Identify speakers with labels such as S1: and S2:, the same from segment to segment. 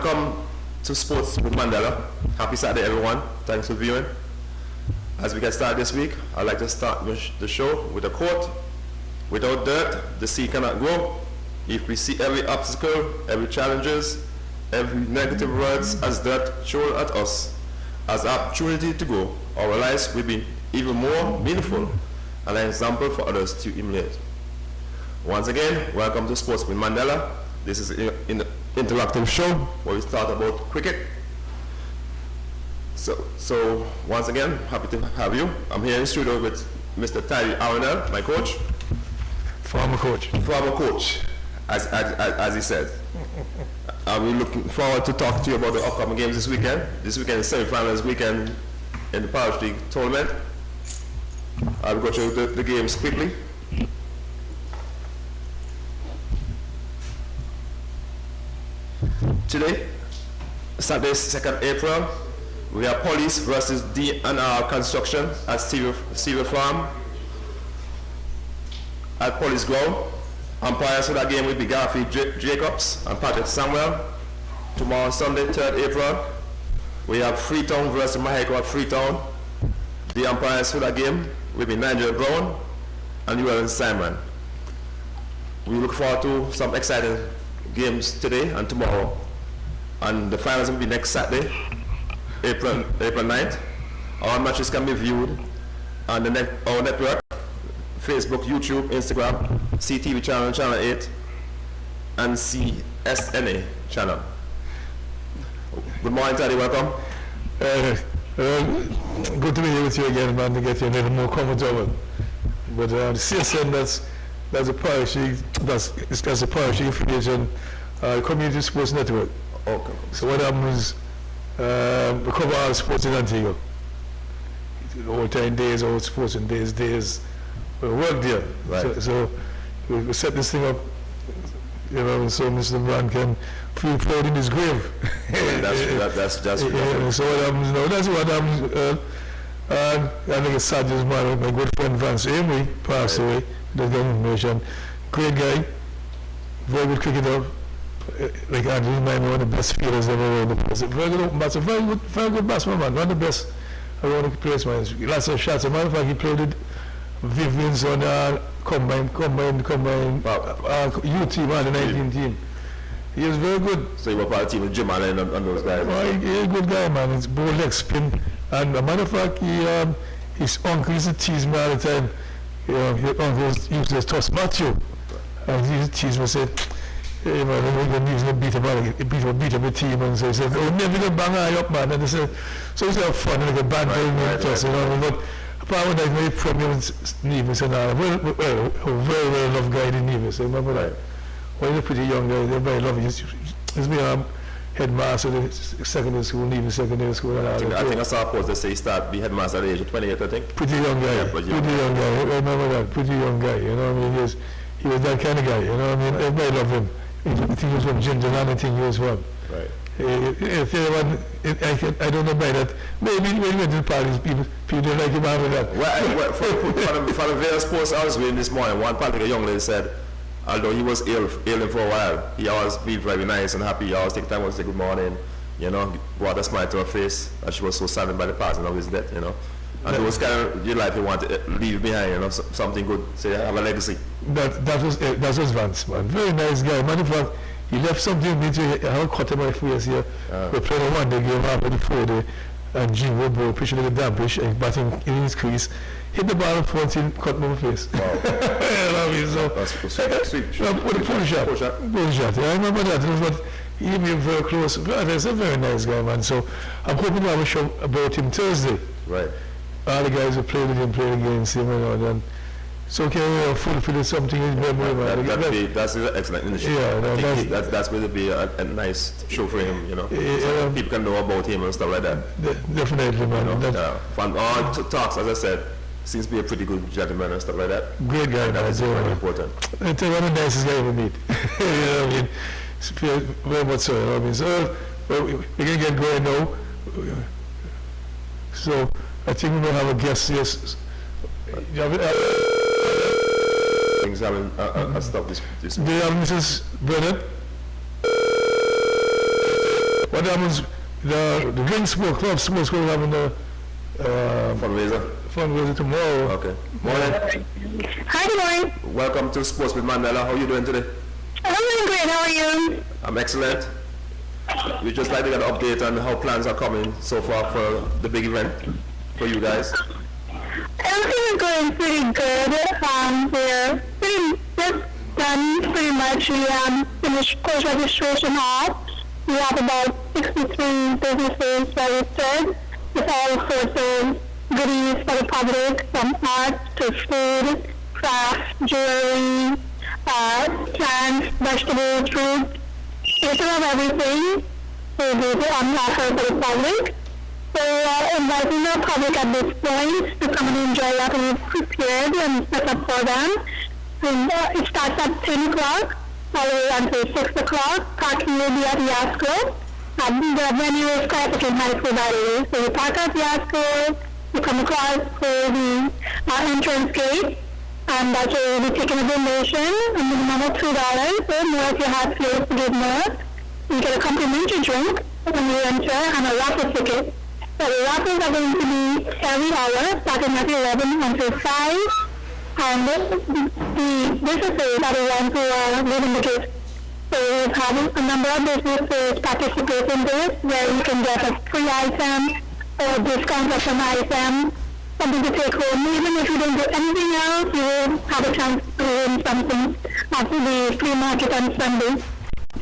S1: Welcome to Sports with Mandela. Happy Saturday, everyone. Thanks for viewing. As we get started this week, I'd like to start the show with a quote. Without dirt, the seed cannot grow. If we see every obstacle, every challenges, every negative words as dirt thrown at us, as opportunity to grow, our lives will be even more meaningful and an example for others to emulate. Once again, welcome to Sports with Mandela. This is an interactive show where we start about cricket. So once again, happy to have you. I'm here in the studio with Mr. Tyree Aronel, my coach.
S2: Former coach,
S1: as he said. We're looking forward to talk to you about the upcoming games this weekend. This weekend is semi-finals weekend in the Parish League tournament. I'll go through the games quickly. Today, Saturday, 2nd April, we have Police versus D&R Construction at Silver Farm at Police Ground. Umpires for that game will be Garfield Jacobs and Patrick Samuel. Tomorrow, Sunday, 3rd April, we have Freetown versus Mahiko at Freetown. The umpires for that game will be Nigel Brown and Llewellyn Simon. We look forward to some exciting games today and tomorrow. And the finals will be next Saturday, April 9th. Our matches can be viewed on our network, Facebook, YouTube, Instagram, CTV channel, Channel 8, and CSNA channel. Good morning, Teddy, welcome.
S2: Good to be here with you again, man, to get you a little more comfortable. But the CSN, that's a Parish League, that's a Parish League affiliation, Community Sports Network.
S1: Okay.
S2: So what happens, we cover all sports in Antigua. Old time days, old sports and days, we work there.
S1: Right.
S2: So we set this thing up, you know, so Mr. Brown can feel proud in his grave.
S1: That's
S2: yeah, so what happens now, that's what happens. I think it's sad this man, my good friend Vance Amory passed away, the information. Great guy, very good cricketer. Like Andrew, one of the best fielders ever in the place. Very good open batsman, very good batsman, man. One of the best around the place, man. Lots of shots. As a matter of fact, he played with Vivian's on combined U team, the 19 team. He was very good.
S1: So you were part of the team with Jim Allen and those guys?
S2: Well, he's a good guy, man. It's bow leg spin. And as a matter of fact, his uncle used to tease me all the time. You know, his uncle used to toss Matthew. And he used to tease me and say, hey man, we're going to beat up the team, and so he said, oh, never gonna bang eye up, man. And they said, so it's like fun, like a band right, you know. But apart from that, very prominent Nevis and all, very loved guy in Nevis, I remember that. Well, he's a pretty young guy, they're very lovely. He's been headmaster of the secondary school, Nevis Secondary School. And all
S1: I think I saw a post that say he started be headmaster at the age of 28, I think.
S2: Pretty young guy,
S1: yeah,
S2: pretty young guy, I remember that, pretty young guy, you know what I mean? He was that kind of guy, you know what I mean? Everybody loved him. I think he was from Ginger and I think he was from.
S1: Right.
S2: If anyone, I don't know about that. Maybe when we went to the parties, people didn't like him having that.
S1: Well, for the various posts I was reading this morning, one particular young lady said, although he was ailing for a while, he always be very nice and happy. He always take time to say good morning, you know, brought a smile to her face, and she was so saddened by the passing of his death, you know. And it was kind of your life you want to leave behind, you know, something good, say have a legacy.
S2: That was Vance, man. Very nice guy. Matter of fact, he left something with me. I haven't caught him my face here. We played a one-day game after the 4-day, and Jim Woodborough pitched like a damn pitch and batting in his crease. Hit the ball in front and cut him in the face. Wow. You know what I mean? So,
S1: that's sweet.
S2: With a pull shot. Yeah, I remember that. It was he came very close. He's a very nice guy, man. So I'm hoping to have a show about him Thursday.
S1: Right.
S2: All the guys who played with him, played against him, and then so can fulfill something in memory.
S1: That's an excellent initiative. Yeah, that's going to be a nice show for him, you know. So people can know about him and stuff like that.
S2: Definitely, man.
S1: You know, from all talks, as I said, seems to be a pretty good gentleman and stuff like that.
S2: Great guy,
S1: that is very important.
S2: I tell you, one of the nicest guys I ever meet. You know what I mean? Very much so, you know what I mean? So, we're going to get going now. So, I think we're going to have a guest, yes.
S1: Things having a stop this.
S2: Do you have Mrs. Brennan? what happens, the Ring Sport Club Sports Club having the fundraiser tomorrow.
S1: Okay. Morning.
S3: Hi, good morning.
S1: Welcome to Sports with Mandela. How are you doing today?
S3: I'm doing great. How are you?
S1: I'm excellent. We just like to get an update on how plans are coming so far for the big event for you guys.
S3: Everything is going pretty good. We're just done pretty much. We finished course registration off. We have about 63 businesses registered with all sorts of goodies for the public, from art to food, crafts, jewelry, plants, vegetables, fruits, sort of everything will be on offer for the public. So inviting the public at this point to come and enjoy what we've prepared and set up for them. And, it starts at 10 o'clock all the way until 6 o'clock. Parking will be at Yasco. The venue is Carpenter High School, by the way. So you park at Yasco, you come across to the entrance gate, and that's where you'll be taking a donation, a minimum of $2, or more if you have space to give more. You get a complimentary drink when you enter and a raffle ticket. So the raffles are going to be every hour, starting at 11 until 5, and the businesses are the ones who are giving the gifts. So we have a number of businesses participate in this, where you can get a free item or discount of an item, something to take home. Even if you don't do anything else, you will have a chance to win something at the flea market on Sunday.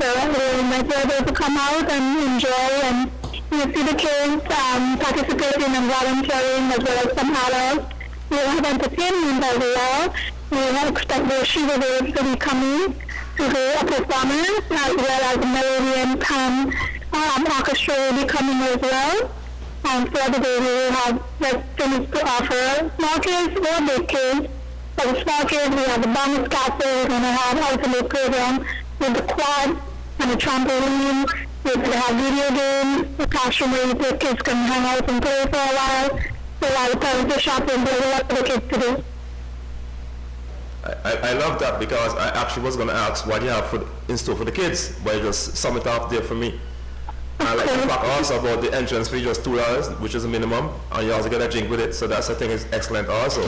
S3: So we invite everybody to come out and enjoy, and you see the kids participating and volunteering, as well as some adults. We have entertainment as well. We expect the Shiva Waves to be coming to do a performance, as well as the Melody and Pan orchestra will be coming as well. And for the day we will have things to offer small kids or big kids. For the small kids, we have the bonus castle. We're going to have ultimate program with the quad and the trampoline. We're going to have video games, the classroom where the kids can hang out and play for a while. So a lot of parents are shopping, there's a lot for the kids to do.
S1: I love that, because I actually was going to ask what you have in store for the kids, but you just sum it up there for me. I like the fact also about the entrance fee, just $2, which is a minimum, and you also get a drink with it, so that's, I think, is excellent also.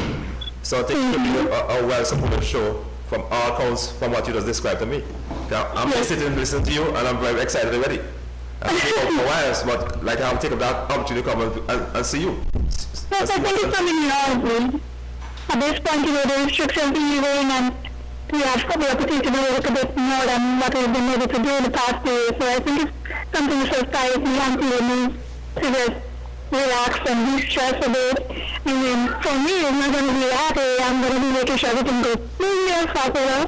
S1: So I think it could be a well-supported show from all accounts from what you just described to me. I'm sitting and listening to you, and I'm very excited already. I've been out for a while, but like I'll take that opportunity to come and see you.
S3: Yes, I think it's something you all. At this point, the restrictions are easing, and we have the opportunity to do a little bit more than what we've been able to do in the past 2 years. So I think it's something to surprise me until we need to just relax and de-stress a bit. And then for me, it's not going to be that way. I'm going to be making sure everything goes smoothly as possible.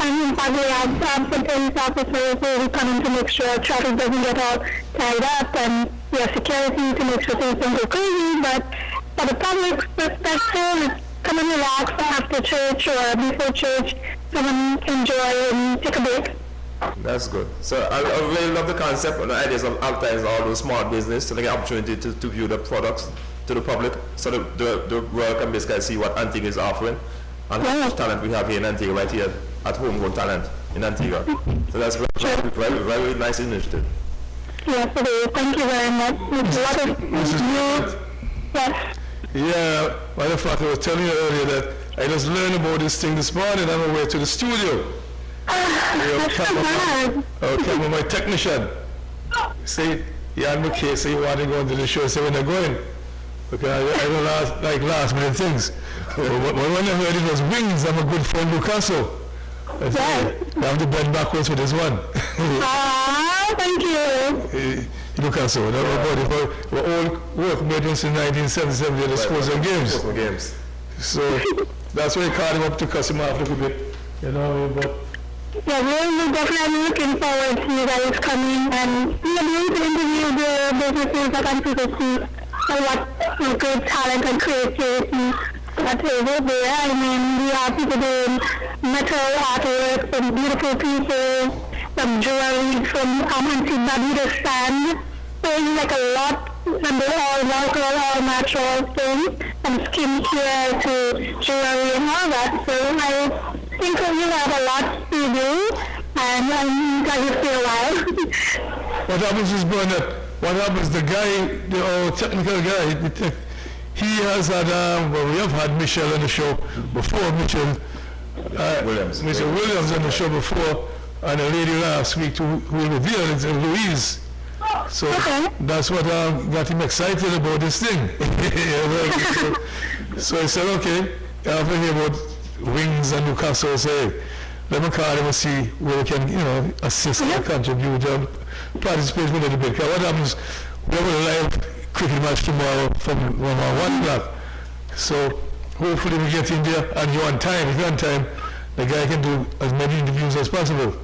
S3: And in fact, we have some police officers who will come in to make sure traffic doesn't get all tied up, and we have security to make sure things don't go crazy. But for the public perspective, it's come and relax after church or before church, come and enjoy and take a break.
S1: That's good. So I really love the concept and the ideas of advertising all those small business to get an opportunity to view the products to the public, so the world can basically see what Antigua is offering and how much talent we have here in Antigua, right here at Homegrown Talent in Antigua. So that's very nice initiative.
S3: Yes, it is. Thank you very much. It's a lot of new. Yes.
S2: Yeah, matter of fact, I was telling you earlier that I just learned about this thing this morning on my way to the studio.
S3: That's so bad.
S2: Okay, my technician. Say, yeah, I'm okay, so you want to go into the show, so when they're going. Okay, I don't last minute things. But when I heard it was Wings, I'm a good friend, Lucasso.
S3: Yes.
S2: I have to bend backwards for this one.
S3: Thank you.
S2: Lucasso, we're all workmates in 1977 at the Sports and Games. So that's why I called him up to cuss him off a little bit, you know, but...
S3: Yeah, we're definitely looking forward to you guys coming, and we are going to interview the businesses that I'm to see what good talent and creativity that is over there. I mean, we have people doing metal artwork, some beautiful pieces, some jewelry from antique Barbuda sand. So it's like a lot, and they're all local, all natural things, from skincare to jewelry and all that. So I think we have a lot to do, and I'm going to stay a while.
S2: what happens is, Bernard, what happens, the guy, our technical guy, he has had, well, we have had Michelle on the show before, Mr. Williams on the show before, and a lady last week who will be there, it's Louise. So that's what got him excited about this thing. So I said, okay, after hear about Wings and Newcastle, say, let me call him and see where we can, assist and contribute and participate with a little bit. Because what happens, we have a live cricket match tomorrow from 1 o'clock. So hopefully we get in there and you're on time. If you're on time, the guy can do as many interviews as possible.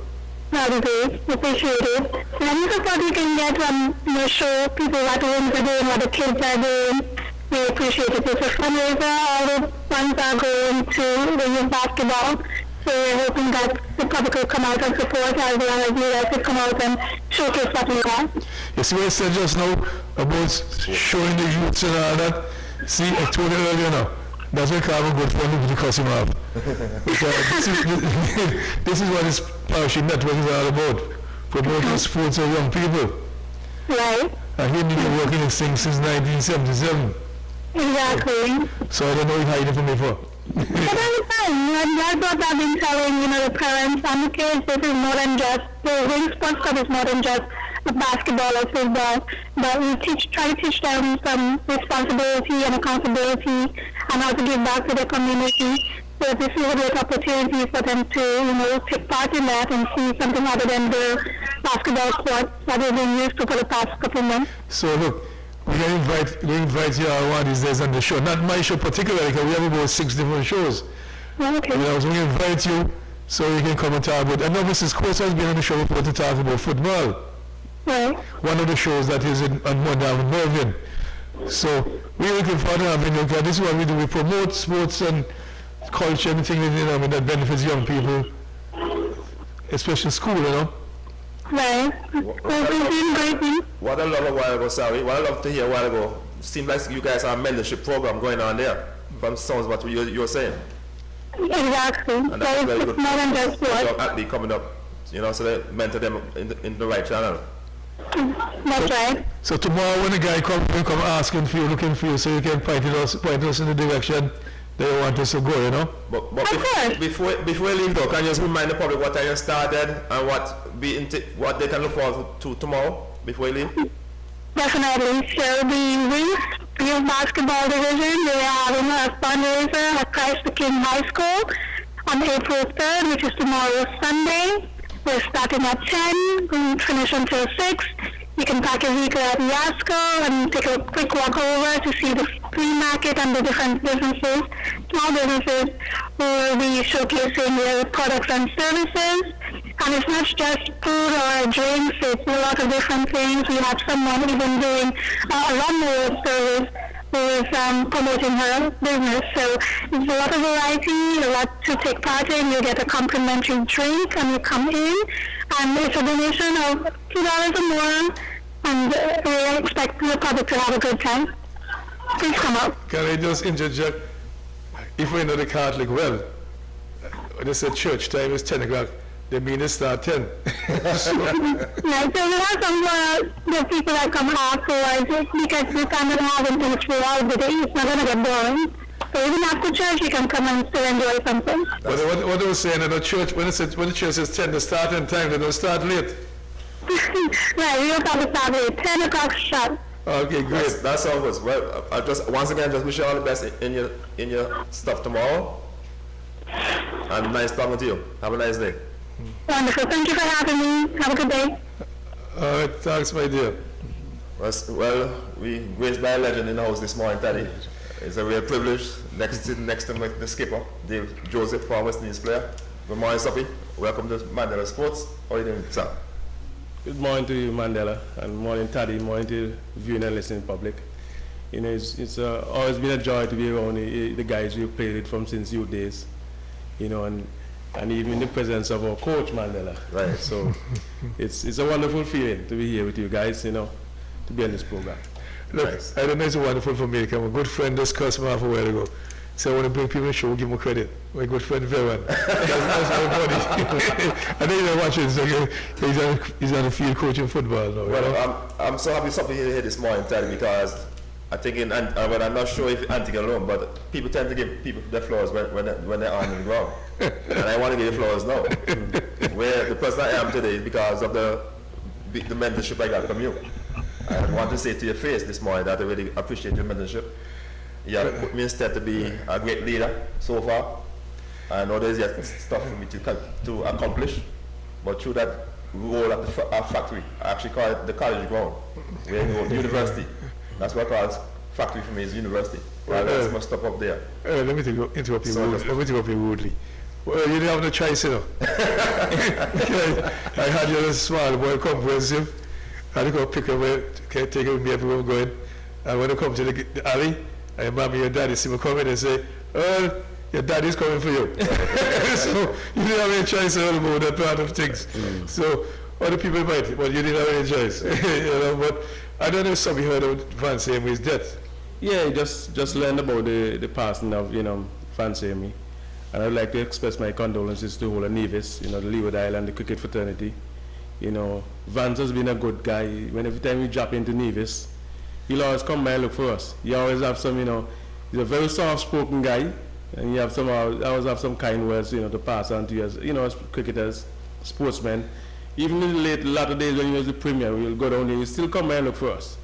S3: That is great. Appreciate it. Any support you can get from your show, people what homes are doing, what the kids are doing, we appreciate it. It's a fundraiser. All the funds are going to the youth basketball. So we're hoping that the public will come out and support as well as you guys will come out and showcase what we got.
S2: You see what I said just now about showing the youths and all that? See, I told you earlier now. That's why Carmen good for him to cuss him out. This is what this Parish Network is all about. Promoting sports of young people.
S3: Right.
S2: And he been working this thing since 1977.
S3: Exactly.
S2: So I don't know if you're hiding from me for.
S3: But that's fine. That's what I've been telling, the parents and the kids. This is more than just, the Wing Sports Club is more than just basketball or football. But we try to teach them some responsibility and accountability and how to give back to the community. So this is a great opportunity for them to, take part in that and see something other than the basketball court that they've been used to for the past couple months.
S2: So look, we invite you one of these days on the show. Not my show particularly, because we have about 6 different shows.
S3: Okay.
S2: So we invite you so you can come and talk about. I know Mrs. Costa has been on the show before to talk about football.
S3: Right.
S2: One of the shows that is on Monday in Mervyn. So we're looking forward to having you. This is what we do. We promote sports and culture, anything that benefits young people, especially school,
S3: Right.
S1: What I love a while ago, sorry, what I love to hear a while ago, seems like you guys have a mentorship program going on there, from sounds what you're saying.
S3: Exactly.
S1: And that's very good.
S3: More than just
S1: Young
S3: sports.
S1: athlete coming up, so they mentor them in the right channel.
S3: That's right.
S2: So tomorrow when the guy come asking for you, looking for you, so you can point us in the direction they want us to go,
S1: But
S3: Of
S1: before we leave though, can you just remind the public what I just started and what they can look forward to tomorrow before we leave?
S3: Definitely. So the Wings Youth Basketball Division, we are having a fundraiser at Christ the King High School on April 3rd, which is tomorrow, Sunday. We're starting at 10, we'll finish until 6. You can park your vehicle at Yasco and take a quick walk over to see the flea market and the different businesses, small businesses who will be showcasing their products and services. And it's not just food or drinks, it's a lot of different things. We have someone even doing a lawnmower service who is promoting her business. So it's a lot of variety, a lot to take part in. You get a complimentary drink and you come in. And it's a donation of $2 or more. And we expect the public to have a good time. Please come up.
S2: Can I just interject? If we know the Catholic well, when they say church time is 10 o'clock, they mean it start 10.
S3: Right, so we have some the people that come afterwards because we cannot have things throughout the day. It's not going to get boring. So even after church, you can come and still enjoy something.
S2: What they were saying in the church, when the church says 10, they start in time, they don't start late.
S3: Right, we will probably start at 10 o'clock sharp.
S2: Okay, great.
S1: That sounds good. Well, I just once again just wish you all the best in your stuff tomorrow. And nice talking to you. Have a nice day.
S3: Wonderful. Thank you for having me. Have a good day.
S2: All right, thanks, my dear.
S1: Well, we graced by a legend in the house this morning, Taddy. It's a real privilege. Next to the skipper, Dave Joseph, former West Indies player. Good morning, Soppy. Welcome to Mandela Sports. How are you doing, sir?
S4: Good morning to you, Mandela, and morning, Taddy, morning to viewing and listening public. It's always been a joy to be around the guys we played with from since youth days, and even in the presence of our coach, Mandela.
S1: Right.
S4: So it's a wonderful feeling to be here with you guys, to be on this program.
S2: Look,
S1: Nice.
S2: I don't know, it's wonderful for me. I'm a good friend discussed me half a while ago. So I want to bring people to the show, give them credit. My good friend Veron. That's my buddy. I know you're watching, so he's on the field coaching football now.
S1: Well, I'm so happy something here this morning, Teddy, because I think well, I'm not sure if Antigua alone, but people tend to give people their flowers when they're on the ground. And I want to give you flowers now. Where the person I am today is because of the mentorship I got from you. I want to say to your face this morning that I really appreciate your mentorship. You have put me instead to be a great leader so far. I know there's yet stuff for me to accomplish, but through that role at the factory, I actually call it the college ground, where you go to university. That's what I call factory for me is university. Well, that's my stuff up there.
S2: Let me interrupt you rudely. Well, you didn't have no choice, you know. I had you a small boy comprehensive. I had to go pick her away, take her with me everywhere I'm going. And when I come to the alley, and mommy and daddy see me coming and say, "Oh, your daddy's coming for you." So you didn't have any choice about that part of things. So other people might, but you didn't have any choice. You know, but I don't know if somebody heard of Van Sami's death.
S4: Yeah, just learned about the passing of, Van Sami. And I'd like to express my condolences to the whole of Nevis, the Leeward Island, the cricket fraternity. Vance has been a good guy. Every time we drop into Nevis, he'll always come by and look for us. He always have some, he's a very soft-spoken guy, and you always have some kind words, to pass on to you as cricketers, sportsmen. Even in the latter days when he was the premier, we'll go down there, he'll still come by and look for us.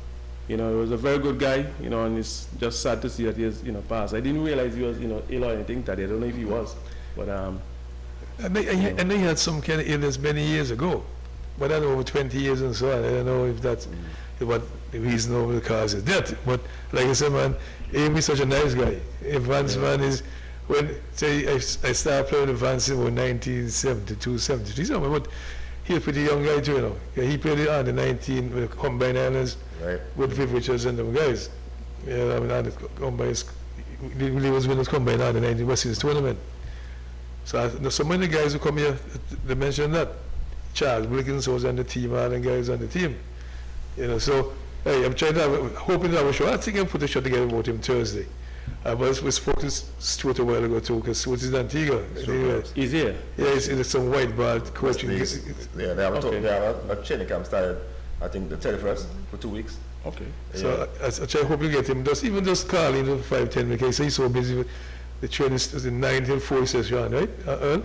S4: He was a very good guy, and it's just sad to see that he has, passed. I didn't realize he was, ill or anything that I don't know if he was, but
S2: And they had some kind of illness many years ago, but I don't know, over 20 years and so on. I don't know if that's what the reason or the cause is death. But like I said, man, Amy's such a nice guy. If Vance, man, is, when, say, I started playing with Vance in 1972, 73, something, but he's a pretty young guy too, Yeah, he played it on the 19 with the Combined Islands, right, with Viv Richards and them guys. Yeah, I mean, on the Combined, he was winning the Combined on the 19 West Indies tournament. So so many guys who come here, they mentioned that. Charles Wilkins was on the team, all the guys on the team. So hey, I'm trying to, hoping that I was sure. I think I'll put a shot together about him Thursday. But we spoke to Stuart a while ago too, because Stuart is in Antigua.
S4: He's here?
S2: Yeah, he's some white ball coaching.
S1: Yeah, they have a training camp started, I think, the 31st for 2 weeks.
S4: Okay.
S2: So I hope you get him. Even just call him 5-10 because he's so busy with the training is in 9 till 4 session, right?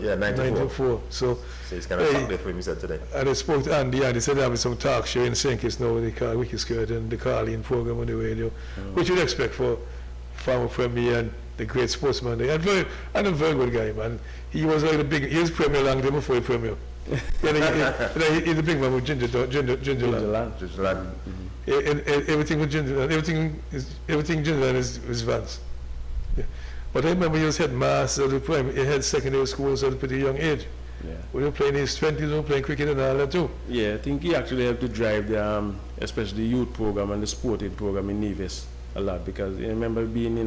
S1: Yeah, 9 till 4.
S2: So
S1: he's kind of there for him, he said today.
S2: And I spoke to Andy, and he said having some talk show in St. Kitts now, they call Wiki Skirt and the call-in program on the radio, which you'd expect for former premier and the great sportsman. And a very good guy, man. He was like he was premier long time before he premier. He's the big man with Ginger Land. And everything with Ginger Land, everything Ginger Land is Vance. Yeah. But I remember he was headmaster of the primary, he had secondary schools at a pretty young age.
S4: Yeah.
S2: We were playing in his 20s, we were playing cricket and all that too.
S4: Yeah, I think he actually helped to drive the, especially the youth program and the sporting program in Nevis a lot, because I remember being,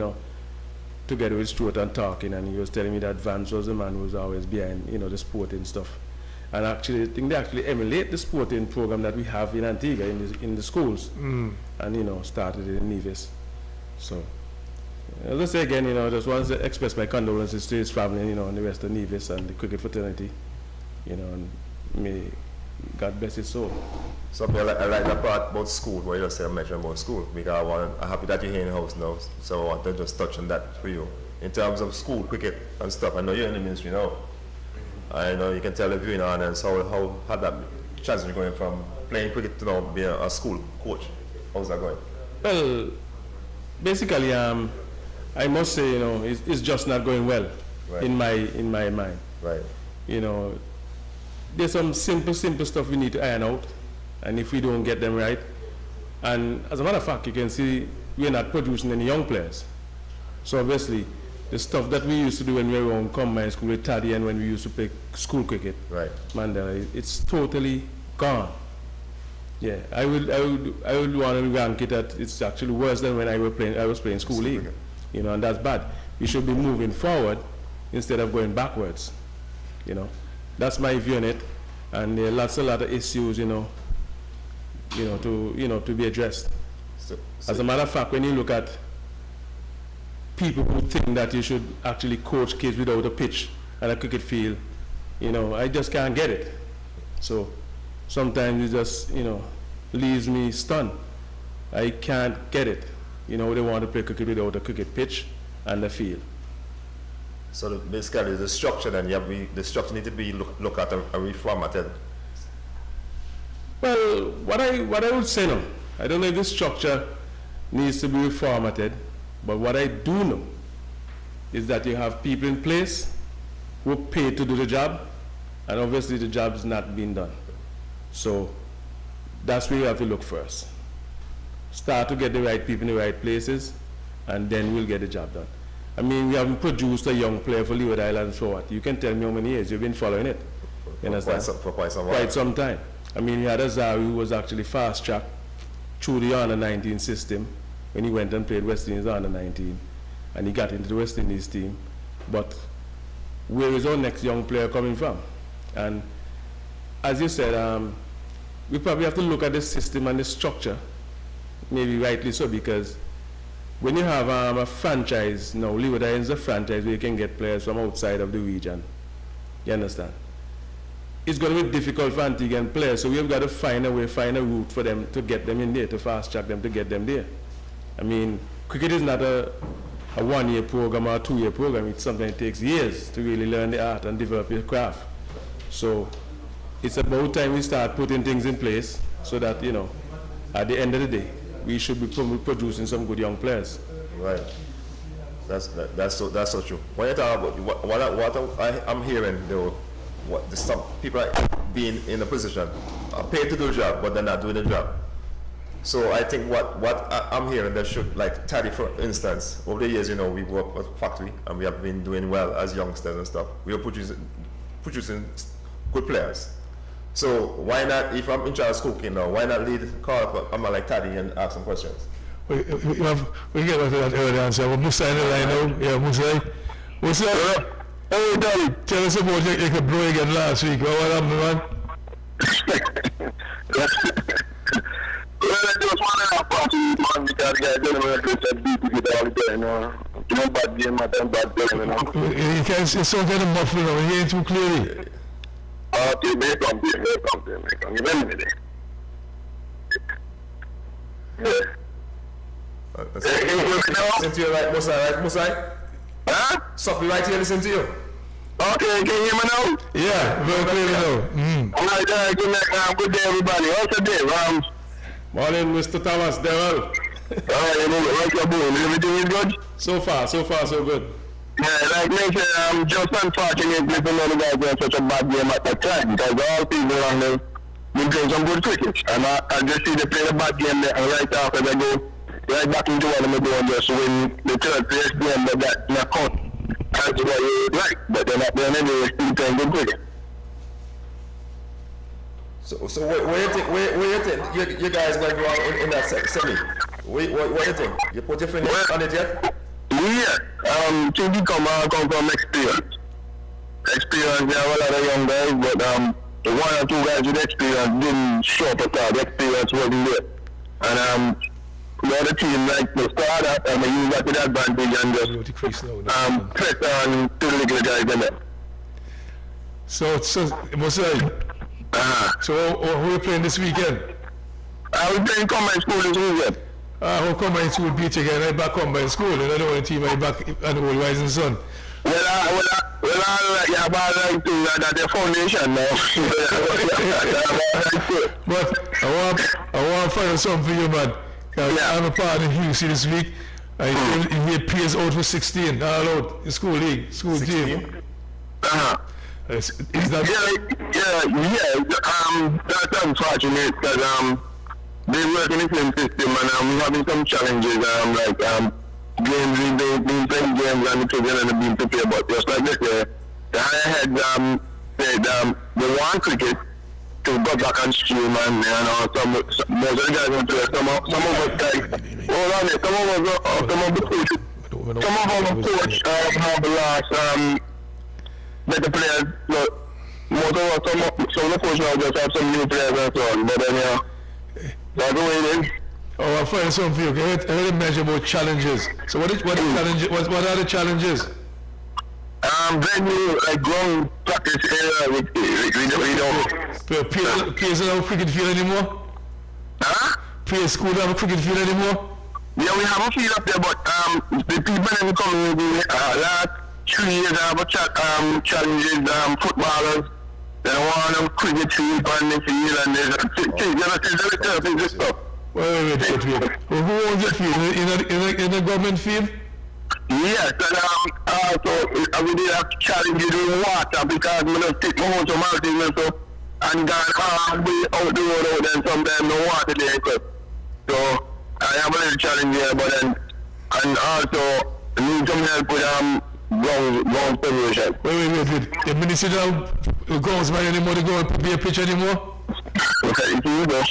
S4: together with Stuart and talking, and he was telling me that Vance was the man who was always behind, the sporting stuff. And actually, I think they actually emulate the sporting program that we have in Antigua in the schools, and started it in Nevis. So, as I say again, just want to express my condolences to his family, and the rest of Nevis and the cricket fraternity, and may God bless his soul.
S1: So I like that part about school, where you just mentioned about school, because I'm happy that you're here in the house now, so I want to just touch on that for you. In terms of school cricket and stuff, I know you're in the ministry now. I know you can tell the viewing audience how that transition going from playing cricket to now being a school coach. How's that going?
S4: Well, basically, I must say, it's just not going well, right, in my mind.
S1: Right.
S4: There's some simple stuff we need to iron out, and if we don't get them right, and as a matter of fact, you can see we're not producing any young players. So obviously, the stuff that we used to do when we were on combined school with Taddy and when we used to play school cricket, right, Mandela, it's totally gone. Yeah, I would want to rank it that it's actually worse than when I was playing school league. And that's bad. We should be moving forward instead of going backwards. That's my view on it. And there are a lot of issues, to be addressed. As a matter of fact, when you look at people who think that you should actually coach kids without a pitch and a cricket field, I just can't get it. So sometimes it just, leaves me stunned. I can't get it. They want to play cricket without a cricket pitch and a field.
S1: So basically the structure then, the structure need to be look at and reformatted.
S4: Well, what I would say now, I don't know if this structure needs to be reformatted, but what I do know is that you have people in place who are paid to do the job, and obviously the job is not being done. So that's where you have to look first. Start to get the right people in the right places, and then we'll get the job done. I mean, we haven't produced a young player for Leeward Islands for what? You can tell me how many years you've been following it. You understand?
S1: For quite some while.
S4: Quite some time. I mean, we had a Zari who was actually fast-tracked through the under-19 system when he went and played West Indies under-19, and he got into the West Indies team. But where is our next young player coming from? And as you said, we probably have to look at the system and the structure, maybe rightly so, because when you have a franchise, now Leeward Islands is a franchise where you can get players from outside of the region. You understand? It's going to be difficult for Antiguan players, so we've got to find a way, find a route for them to get them in there, to fast-track them, to get them there. I mean, cricket is not a one-year program or a two-year program. It's something that takes years to really learn the art and develop your craft. So it's about time we start putting things in place so that, at the end of the day, we should be producing some good young players.
S1: Right. That's so true. When you talk about what I'm hearing, though, some people are being in a position are paid to do the job, but they're not doing the job. So I think what I'm hearing, they should, like Taddy for instance, over the years, we work at factory and we have been doing well as youngsters and stuff. We are producing good players. So why not, if I'm in charge of cooking now, why not call up a man like Taddy and ask some questions?
S2: We get back to that earlier answer. Well, Musa in the line now. Yeah, Musa. What's up? Hey, Daddy, tell us about your blow again last week. What happened, man?
S5: Well, I just want to have fun man, because I don't know if it's a beat with all the time, bad game, bad game,
S2: You can't see some kind of muffled now. You hear too clearly.
S5: Okay, make come. You remember me there?
S1: Listen to you, right, Musa?
S5: Huh?
S1: Something right here, listen to you.
S5: Okay, can you hear me now?
S2: Yeah, very clearly now.
S5: All right, good day, everybody. What's the day,
S4: Morning, Mr. Thomas. Darrell.
S5: What's your doing? Everything is good?
S4: So far, so good.
S5: Yeah, like mentioned, just unfortunately for the guys playing such a bad game at the time, because all people around them been playing some good cricket. And I just see they play a bad game there, and right after they go right back into what they're doing, just win the third place game, but that in a count. That's what you would like, but they're not doing anyway, still playing good cricket.
S1: So where you think you guys going to go out in that semi? What do you think? You put your finger on it yet?
S5: Yeah, to come from experience. Experience, they have a lot of young guys, but the one or two guys with experience didn't show up at all. The experience wasn't there. And the other team like to start up and they use that to the advantage and just press on to the little guys in there.
S2: So it was like, so who are you playing this weekend?
S5: I was playing Combine School this weekend.
S2: How Combine School beat you again? Right back Combine School, and I know the team right back at Old Rising Sun.
S5: Well, I like your ball like to that the foundation now.
S2: But I want to find out something for you, man. I'm a part of Houston this week. He appears out for 16, all out, the school league, school 16? Team. Is that that's unfortunate because they work in the same system and we're having some challenges games we've been playing games and the children have been prepared, but just like this the higher head said they want cricket to go back on stream and most of the guys want to some of us guys some of our coach have lost better players, but most of us, some of the coach now just have some new players and so on, but then that's the way it is. Oh, I'll find something for you. Okay? I heard a measure about challenges. So what are the challenges?
S5: Venue, like ground practice area, we don't.
S2: Players don't have a cricket field anymore?
S5: Huh?
S2: Players school don't have a cricket field anymore?
S5: Yeah, we have a field up there, but the people in the community, last 3 years have a challenges, footballers. They want them cricket field on the field, and there's a stuff.
S2: Wait. Who owns the field? In the government field?
S5: Yes, and also we did have challenges with water because we don't take more to mountain and so, and gone halfway out the road out and sometimes no water there. So I have a little challenge here, but then, and also need some help with ground preparation.
S2: Wait. The minister don't go by anymore to go and be a pitch anymore?
S5: Okay, it's you though.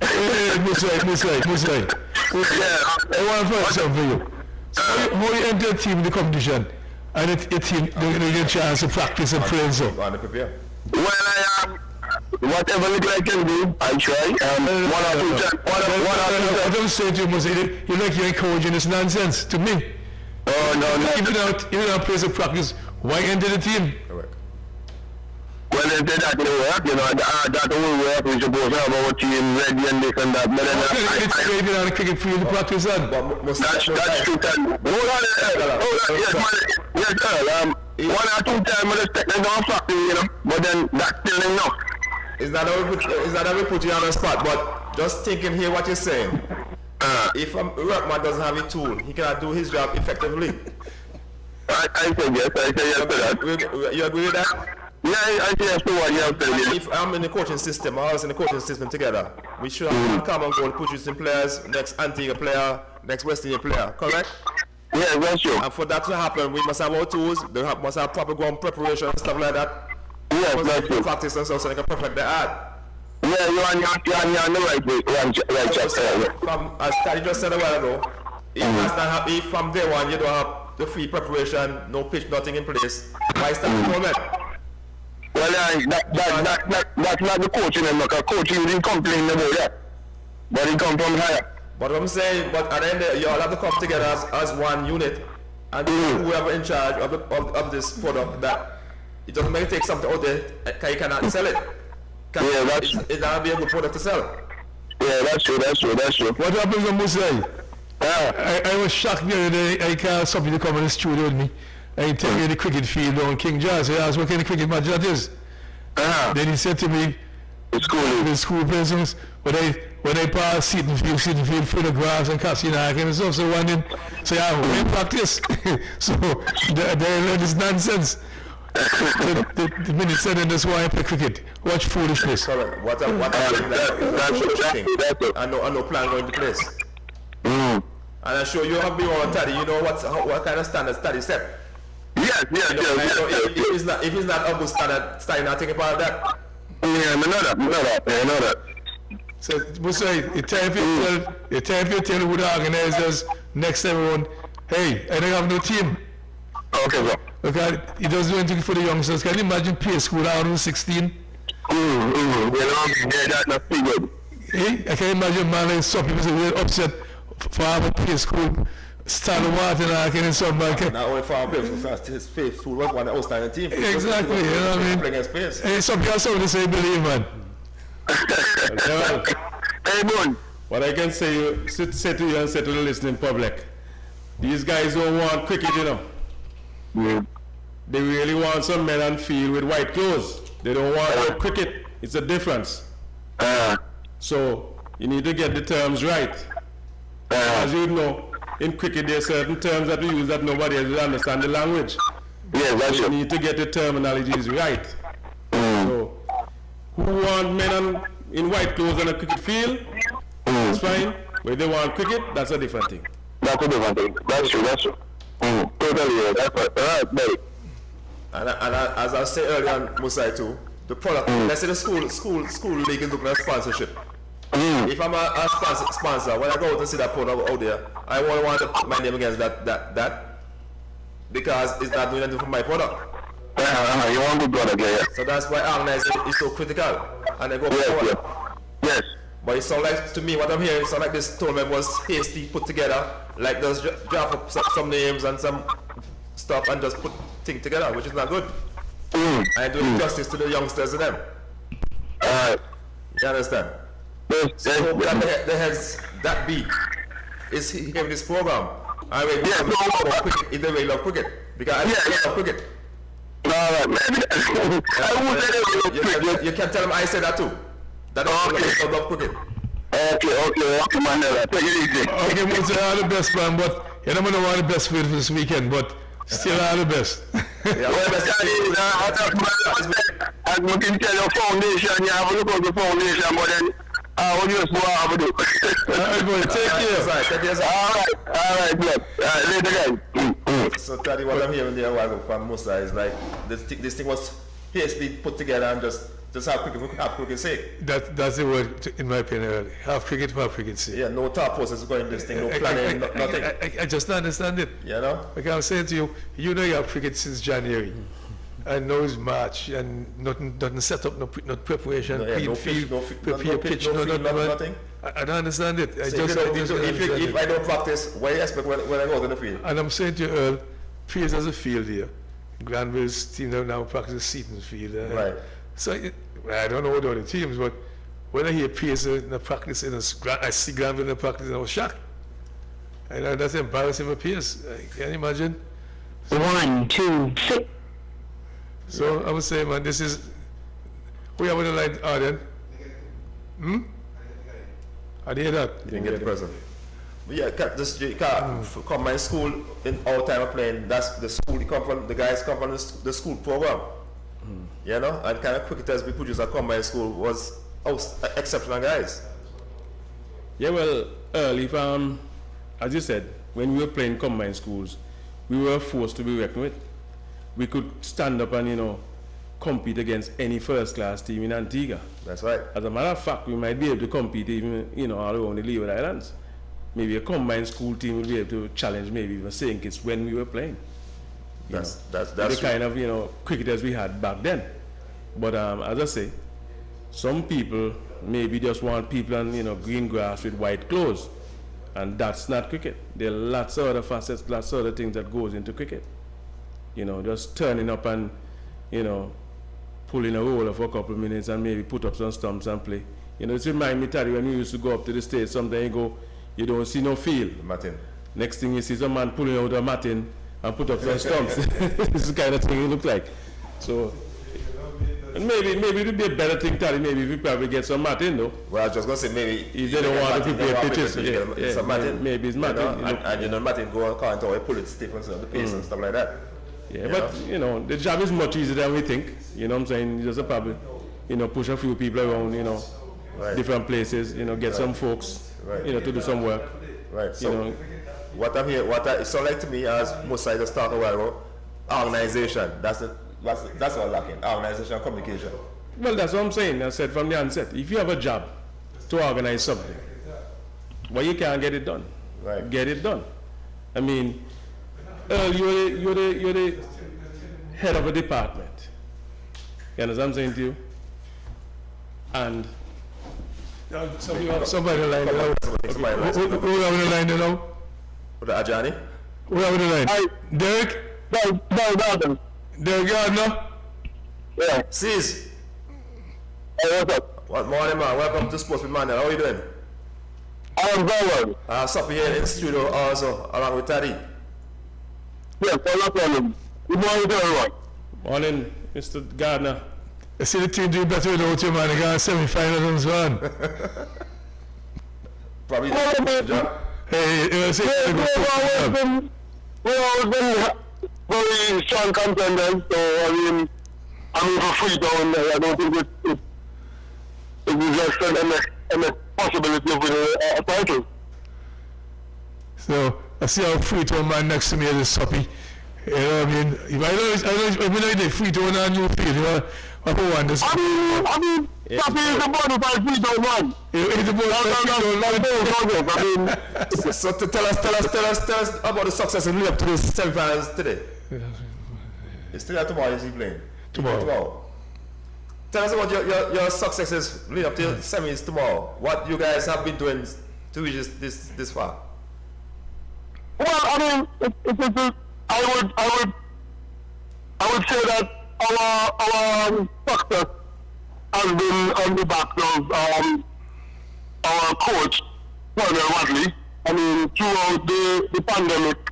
S2: Hey, Musai.
S5: Yeah.
S2: I want to find something for you. So how you enter a team in the competition and the team don't get a chance to practice and play and so?
S1: Prepare.
S5: Well, I am whatever little I can do, I try. One or two times.
S2: What I'm saying to you, Musai, you're like you're encouraging this nonsense to me.
S5: Oh, no.
S2: If you don't play some practice, why enter the team?
S1: Correct.
S5: Well, they said that will work, that will work. We supposed to have our team ready and this and that. But then
S2: It's great on the cricket field to practice on.
S5: that's true. Hold on. Yes, Earl. 1 or 2 times we just take them down practice, but then that's still enough.
S1: Is that how we put you on the spot? But just thinking here what you're saying. If a workman doesn't have a tool, he cannot do his job effectively.
S5: I say yes to that.
S1: You agree with that?
S5: Yeah, I say yes to what you have said.
S1: If I'm in the coaching system, all of us in the coaching system together, we should have one common goal, produce in players, next Antigua player, next West Indian player, correct?
S5: Yeah, that's true.
S1: And for that to happen, we must have our tools, must have proper ground preparation and stuff like that.
S5: Yes, that's true.
S1: Practice and stuff so they can perfect the art.
S5: Yeah, you're on the right way. Right chapter.
S1: From, as Taddy just said a while ago, if from day one you don't have the free preparation, no pitch, nothing in place, why start the tournament?
S5: Well, that's not the coaching, because coaching didn't complain about that. But it come from higher.
S1: But I'm saying, but at the end, you all have to come together as one unit, and whoever in charge of this product, that it doesn't make it take something out there, you cannot sell it. It's not be a good product to sell.
S5: Yeah, that's true.
S2: What happens when Musai? I was shocked the other day. I called somebody to come in the studio with me. I take me the cricket field on King George. I asked what kind of cricket match that is. Then he said to me, the school persons, when I pass sitting field, full of grass and casting and stuff, so one didn't say, we practice. So they learn this nonsense. The minister then that's why I play cricket. Watch foolishness.
S1: Correct. What I know plan going to place. And I'm sure you have been on Taddy, you know what kind of standards Taddy set.
S5: Yes.
S1: If it's not a good standard, Taddy not taking part of that.
S5: Yeah, I know that.
S2: So, Musai, it's time for you tell who the organizers next everyone, hey, I don't have no team.
S5: Okay, sir.
S2: Okay, he doesn't do anything for the youngsters. Can you imagine play school around 16?
S5: That's not too good.
S2: Hey, I can imagine man like some people say they're upset for having play school, stand water and I can somebody.
S1: Not only for our players, his faith who was one of the outstanding team.
S2: Exactly, you know what I mean?
S1: Playing space.
S2: Hey, some people say say believe, man.
S5: Hey, Moon.
S4: What I can say to you and say to the listening public, these guys don't want cricket, you know. They really want some men on field with white clothes. They don't want no cricket. It's a difference. So you need to get the terms right. As you know, in cricket there are certain terms that we use that nobody else will understand the language.
S5: Yeah, that's
S4: so you need to get the terminologies right. So who want men in white clothes on a cricket field? That's fine. But if they want cricket, that's a different thing.
S5: That's true. Totally, that's right. All right, buddy.
S1: And as I said earlier on Musai too, the product, let's say the school league is looking at sponsorship. If I'm a sponsor, when I go out and see that product out there, I won't want to put my name against that because it's not doing anything for my product.
S5: You want good product, yeah.
S1: So that's why organizing is so critical. And they go forward.
S5: Yes.
S1: But it sounds like, to me, what I'm hearing, it sounds like this tournament was hasty, put together, like those draft up some names and some stuff and just put things together, which is not good. And doing justice to the youngsters and them. You understand? So that the heads that be is hearing this program. I mean, cricket, if they really love cricket. Because I love cricket.
S5: Alright, man.
S1: You can tell them I said that too. That I love cricket.
S5: Okay, Mandela. Take it easy.
S2: Okay, Moses, all the best, man, but you don't know what the best for this weekend, but still all the best.
S1: Yeah,
S5: well, best as we can tell your foundation, you have a look at the foundation, but then what you just have to do.
S2: Alright, boy, take care.
S1: Take care.
S5: Alright, good. Later, guys.
S1: So, Taddy, what I'm hearing there a while ago from Musa is like this thing was hastily put together and just have cricket sake.
S2: That's the word, in my opinion. Half cricket sake.
S1: Yeah, no thought process going this thing, no planning, nothing.
S2: I just don't understand it.
S1: You know?
S2: Like I'm saying to you, you know you have cricket since January. And now it's March, and nothing set up, no preparation, prepare pitch, nothing. I don't understand it.
S1: If I don't practice, what do you expect when I go to the field?
S2: And I'm saying to you, Earl, Piers has a field here. Granville's team now practices Seaton's field.
S1: Right.
S2: So I don't know what other teams, but when I hear Piers in the practice, I see Granville in the practice, I was shocked. And that's embarrassing for Piers. Can you imagine?
S3: 1, 2, 6.
S2: So I would say, man, this is. We have on the line, Arden. I did that.
S1: You didn't get the present. But yeah, combined school in our time of playing, that's the school the guys come from the school program. You know, and kind of cricketers we produced at combined school was exceptional guys.
S4: Yeah, well, early, as you said, when we were playing combined schools, we were forced to be reckoned with. We could stand up and, compete against any first-class team in Antigua.
S1: That's right.
S4: As a matter of fact, we might be able to compete even, all around the Leeward Islands. Maybe a combined school team will be able to challenge maybe even St. Kitts when we were playing.
S1: That's
S4: the kind of, cricketers we had back then. But as I say, some people maybe just want people on, green grass with white clothes. And that's not cricket. There are lots of other facets, lots of other things that goes into cricket. Just turning up and, pulling a roller for a couple of minutes and maybe put up some stumps and play. It reminds me, Terry, when we used to go up to the States, sometimes you don't see no field.
S1: Martin.
S4: Next thing you see some man pulling out a matting and put up some stumps. This is the kind of thing it looks like. So, and maybe it would be a better thing, Terry, maybe if we probably get some matting, though.
S1: Well, I was just going to say, maybe
S4: if they don't want to prepare pitches, maybe it's matting.
S1: And Martin go on counter or pull it stiff and the pace and stuff like that.
S4: Yeah, but the job is much easier than we think. You know what I'm saying? You just probably, push a few people around, different places, get some folks, to do some work.
S1: Right. So what I'm here, it sounds like to me, as Musa just talked a while ago, organization. That's what lacking. Organization and communication.
S4: Well, that's what I'm saying. I said from the onset, if you have a job to organize something, well, you can't get it done.
S1: Right.
S4: Get it done. I mean, you're the head of a department. You understand what I'm saying to you? And
S2: somebody on the line now. Who have on the line now?
S1: Ajani?
S2: Who have on the line? Derek?
S5: No.
S2: Derek Gardner?
S5: Yeah.
S1: Sis.
S5: Hey, what's up?
S1: What morning, man? Welcome to Sports with Mandela. How are you doing?
S5: I'm very well.
S1: Sup here in the studio also, along with Taddy.
S5: Yes, no problem. Good morning to everyone.
S4: Morning, Mr. Gardner.
S2: I see the team doing better without you, man. They got semi-final runs on.
S1: Probably.
S2: Hey,
S5: we've always been very strong contenders, so I'm for Freetown. I don't think it is just a possibility of winning a title.
S2: So I see how Freetown man next to me is Soppy. You know what I mean? If I know they Freetown and you feel, I
S5: mean, Soppy is the bonafide Freetown man.
S2: He's the bonafide
S1: Freetown man. So to tell us about the success and lead up to the semi-finals today. It's still tomorrow, is he playing?
S2: Tomorrow.
S1: tell us about your successes leading up to semis tomorrow. What you guys have been doing to reach this far.
S5: Well, I mean, I would say that our success has been on the back of our coach, Colonel Wadley. I mean, throughout the pandemic,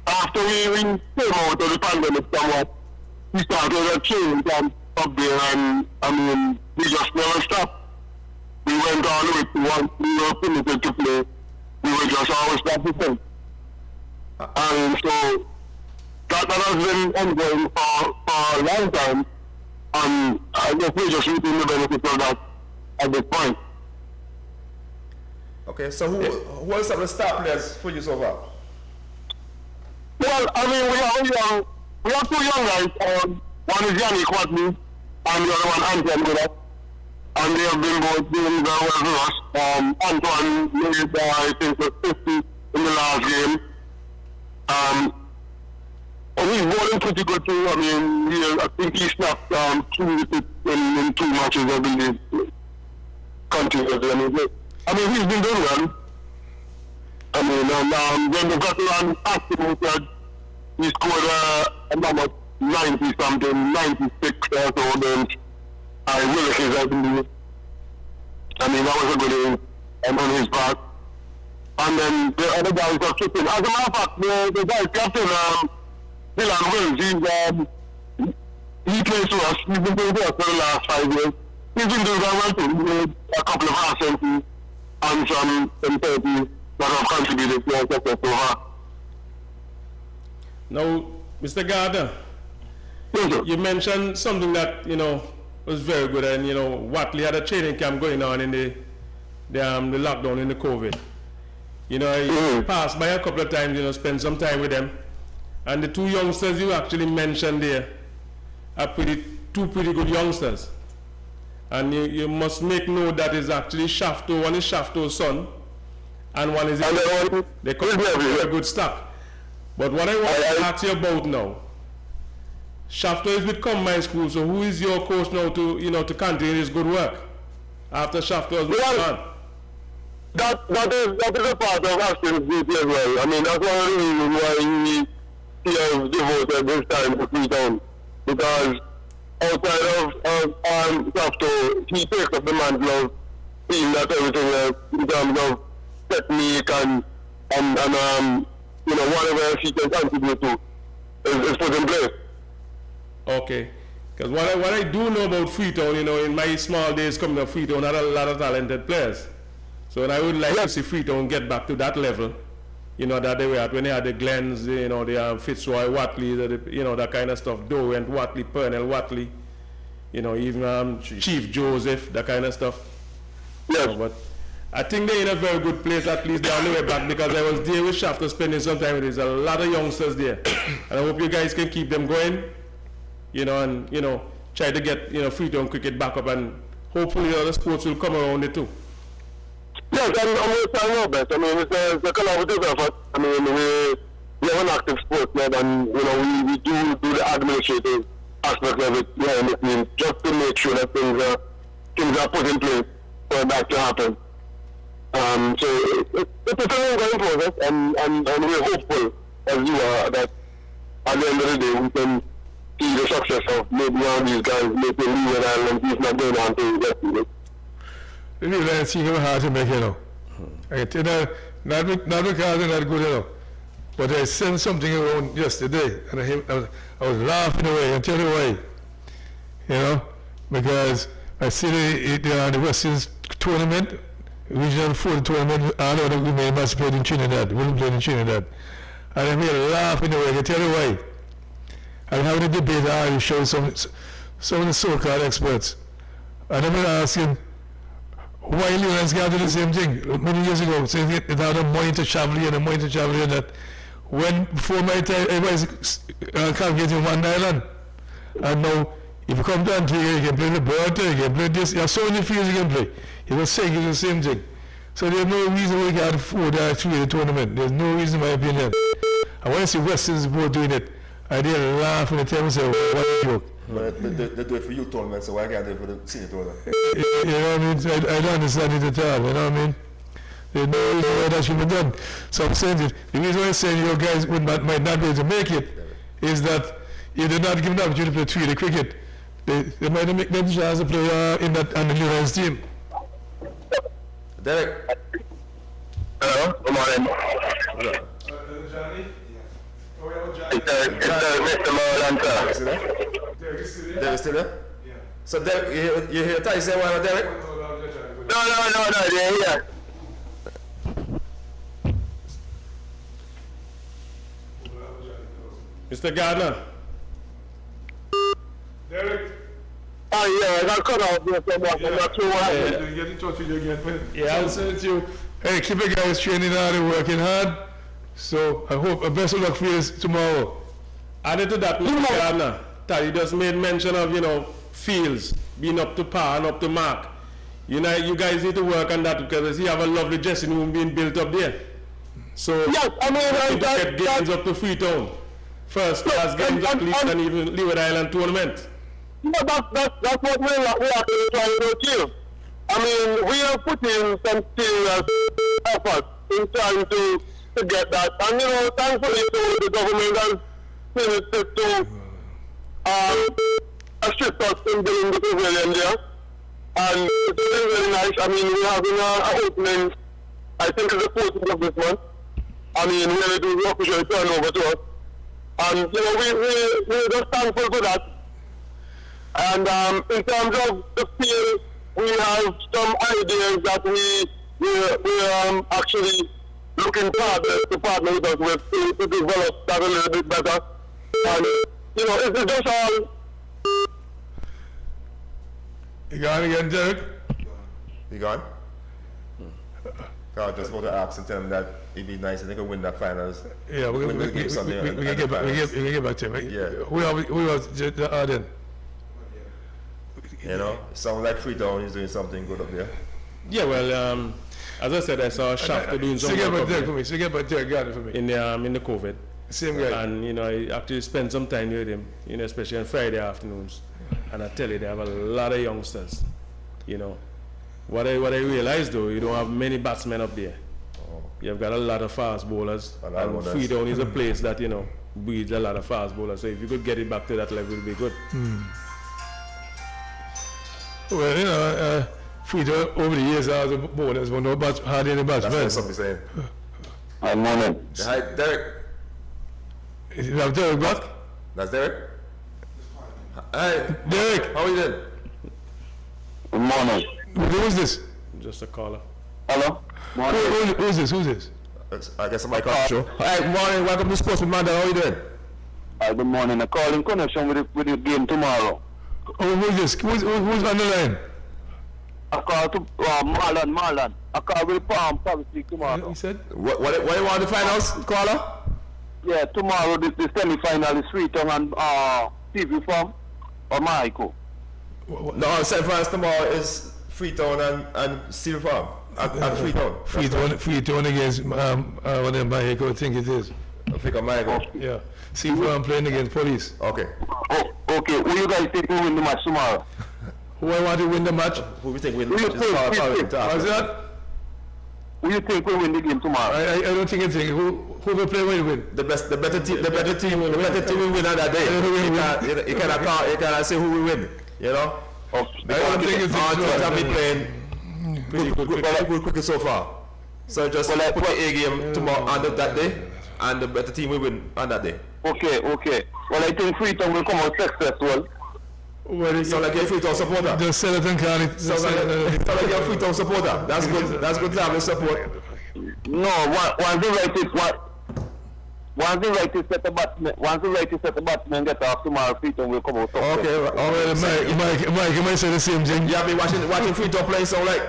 S5: after we came out of the pandemic somewhat, we started a change up there, and I mean, we just never stopped. We went all the way to once we were permitted to play, we were just always practicing. And so that has been ongoing for a long time, and I guess we're just reaping the benefits of that at this point.
S1: Okay, so who are some of the star players for you so far?
S5: Well, I mean, we have two young guys. One is Yannick Watley, and the other one Antoine Goodall. And they have been both doing very well for us. Antoine made, I think, 50 in the last game. He's bowling pretty good too. I mean, I think he snapped 2 wickets in 2 matches, I believe, continuously. I mean, he's been doing well. I mean, when they got around afterwards, he scored a number 90-something, 96 or so, then Willis, I believe. I mean, that was a good inning on his part. And then the other guys are kicking. As a matter of fact, the guy captain, Dylan Wills, he plays for us. He's been playing for us for the last 5 years. He's been doing very well too. He made a couple of half centuries and some 30 that have contributed to our success so far.
S4: Now, Mr. Gardner, you mentioned something that, was very good, and, Watley had a training camp going on in the lockdown in the COVID. I passed by a couple of times, spent some time with them. And the 2 youngsters you actually mentioned there are two pretty good youngsters. And you must make note that is actually Shafto, one is Shafto's son, and one is they come from a good stock. But what I want to ask you about now, Shafto is with Combine School, so who is your coach now to continue his good work after Shafto has moved on?
S5: That is a part of Ashton's duty as well. I mean, that's one of the reasons why he has devoted his time to Freetown, because outside of Shafto, he takes up the mantle of seeing that everything else in terms of technique and whatever else he can contribute to is put in place.
S4: Okay. Because what I do know about Freetown, in my small days coming to Freetown, had a lot of talented players. So I would like to see Freetown get back to that level, that they were at when they had the Glens, the Fitzroy Watley, that kind of stuff, Dorrent Watley, Pernell Watley, even Chief Joseph, that kind of stuff.
S5: Yes.
S4: But I think they're in a very good place, at least they're on the way back, because I was there with Shafto spending some time with There's a lot of youngsters there. And I hope you guys can keep them going, and, try to get, Freetown cricket back up, and hopefully other sports will come around it too.
S5: Yes, and we're trying our best. I mean, it's a collaborative effort. I mean, we have an active sport club, and, we do the administrative aspect of it, in the team, just to make sure that things are put in place for that to happen. So it's an ongoing process, and we're hopeful, as you are, that at the end of the day we can see the success of maybe one of these guys making Leeward Island, he's not going on to get to it.
S2: Really, I see him hard to make it. Not because they're not good, but I sent something around yesterday, and I was laughing away. I tell you why. Because I see the Western tournament, Regional 4 tournament, all of the women must play in Trinidad, women playing in Trinidad. And I'm here laughing away. I can tell you why. I'm having a debate, I show some of the so-called experts. And I'm going to ask him, why Leonard's got to do the same thing? Many years ago, saying it had a money to travel here and a money to travel here, that before my time, everybody's congregating in one island. And now, if you come down to here, you can play the bird, you can play this, you have so many fields you can play. He was saying it's the same thing. So there's no reason why you can't afford that to the tournament. There's no reason, in my opinion. And when I see Westerns both doing it, I did laugh and tell myself, what a joke.
S1: But they do it for youth tournament, so why can't they do it for the senior tournament?
S2: You know what I mean? I don't understand it at all, you know what I mean? There's no reason why that should be done. So I'm saying that the reason why I'm saying you guys might not be able to make it is that if they're not given the opportunity to play 3-day cricket, they might make them chance to play in that on the New team.
S1: Derek.
S5: Hello, good morning.
S2: Johnny?
S5: It's Mr. Marlon, sir.
S1: Derek still there? Yeah. So Derek, you hear Ty say one, Derek?
S5: No, they're here.
S4: Mr. Gardner.
S2: Derek?
S5: Oh, yeah, I got cut off there so much. I'm not sure what happened.
S2: Get in touch with you again.
S4: Yeah,
S2: I'll say to you, hey, keep the guys training hard and working hard. So I hope best of luck for you tomorrow.
S4: Added to that, Mr. Gardner, Taddy just made mention of, fields being up to par and up to mark. You guys need to work on that because you have a lovely dressing room being built up there. So,
S5: Yes, I mean,
S4: get games up to Freetown. First class games at least and even Leeward Island tournament.
S5: No, that's what we are trying to achieve. I mean, we are putting some serious effort in trying to get that. And, thankfully, the government has finished to assist us in building the pavilion there. And it's very, very nice. I mean, we have an opening, I think it's the 14th of this month. I mean, we're going to do the official turnover to us. And, we're just thankful for that. And in terms of the field, we have some ideas that we're actually looking to partner with us with to develop that a little bit better. And, it's just all.
S2: You gone again, Derek?
S1: You gone? I just go to Axe and tell them that it'd be nice if they could win that finals.
S2: Yeah, we can get back to him.
S1: Yeah.
S2: We are then.
S1: Sounds like Freetown is doing something good up there.
S4: Yeah, well, as I said, I saw a Shafter doing some
S2: Forget
S4: work
S2: about
S4: up
S2: Derek
S4: there
S2: for me. Forget about Derek Gardner for me.
S4: in the COVID.
S2: Same guy.
S4: And, I actually spent some time with him, especially on Friday afternoons. And I tell you, they have a lot of youngsters, What I realized, though, you don't have many batsmen up there. You've got a lot of fast bowlers. And Freetown is a place that, breeds a lot of fast bowlers. So if you could get it back to that level, it would be good.
S2: Well, Freetown over the years, the bowlers were no hardly any batsmen.
S1: That's what somebody's saying.
S5: Good morning.
S1: Hi, Derek.
S2: Is that Derek back?
S1: That's Derek? Hi.
S2: Derek!
S1: How are you doing?
S5: Good morning.
S2: Who is this?
S4: Just a caller.
S5: Hello?
S2: Who's this?
S1: I guess somebody called the show. Hi, morning. Welcome to Sports with Mandela. How are you doing?
S5: Good morning. I call in connection with the game tomorrow.
S2: Oh, who's this? Who's on the line?
S5: I call to Marlon. I call with Parish League tomorrow.
S2: He said?
S1: What do you want the finals, caller?
S5: Yeah, tomorrow the semi-final is Freetown and TV Farm or Michael.
S1: No, semi-finals tomorrow is Freetown and Steel Farm. At Freetown.
S2: Freetown against whatever Michael I think it is.
S1: I think I might go.
S2: Yeah. Steel Farm playing against Police.
S1: Okay.
S5: Oh, okay. Who you guys think will win the match tomorrow?
S2: Who I want to win the match?
S1: Who we think win
S5: Who you
S1: the
S5: think?
S1: match?
S2: What's that?
S5: Who you think will win the game tomorrow?
S2: I don't think anything. Who will play will win?
S1: The better team will win on that day. You cannot say who will win.
S5: Okay.
S1: Because
S2: I don't think it's
S1: have been playing good cricket so far. So just put the A game tomorrow on that day, and the better team will win on that day.
S5: Okay. Well, I think Freetown will come out successful.
S2: Well,
S1: Sound like you're a Freetown supporter.
S2: the Senator can it.
S1: Sound like you're a Freetown supporter. That's good. That's good to have the support.
S5: No, once the right to set the batsman get off tomorrow, Freetown will come out successful.
S1: Okay.
S2: Mike, you might say the same thing.
S1: You have been watching Freetown play, so like.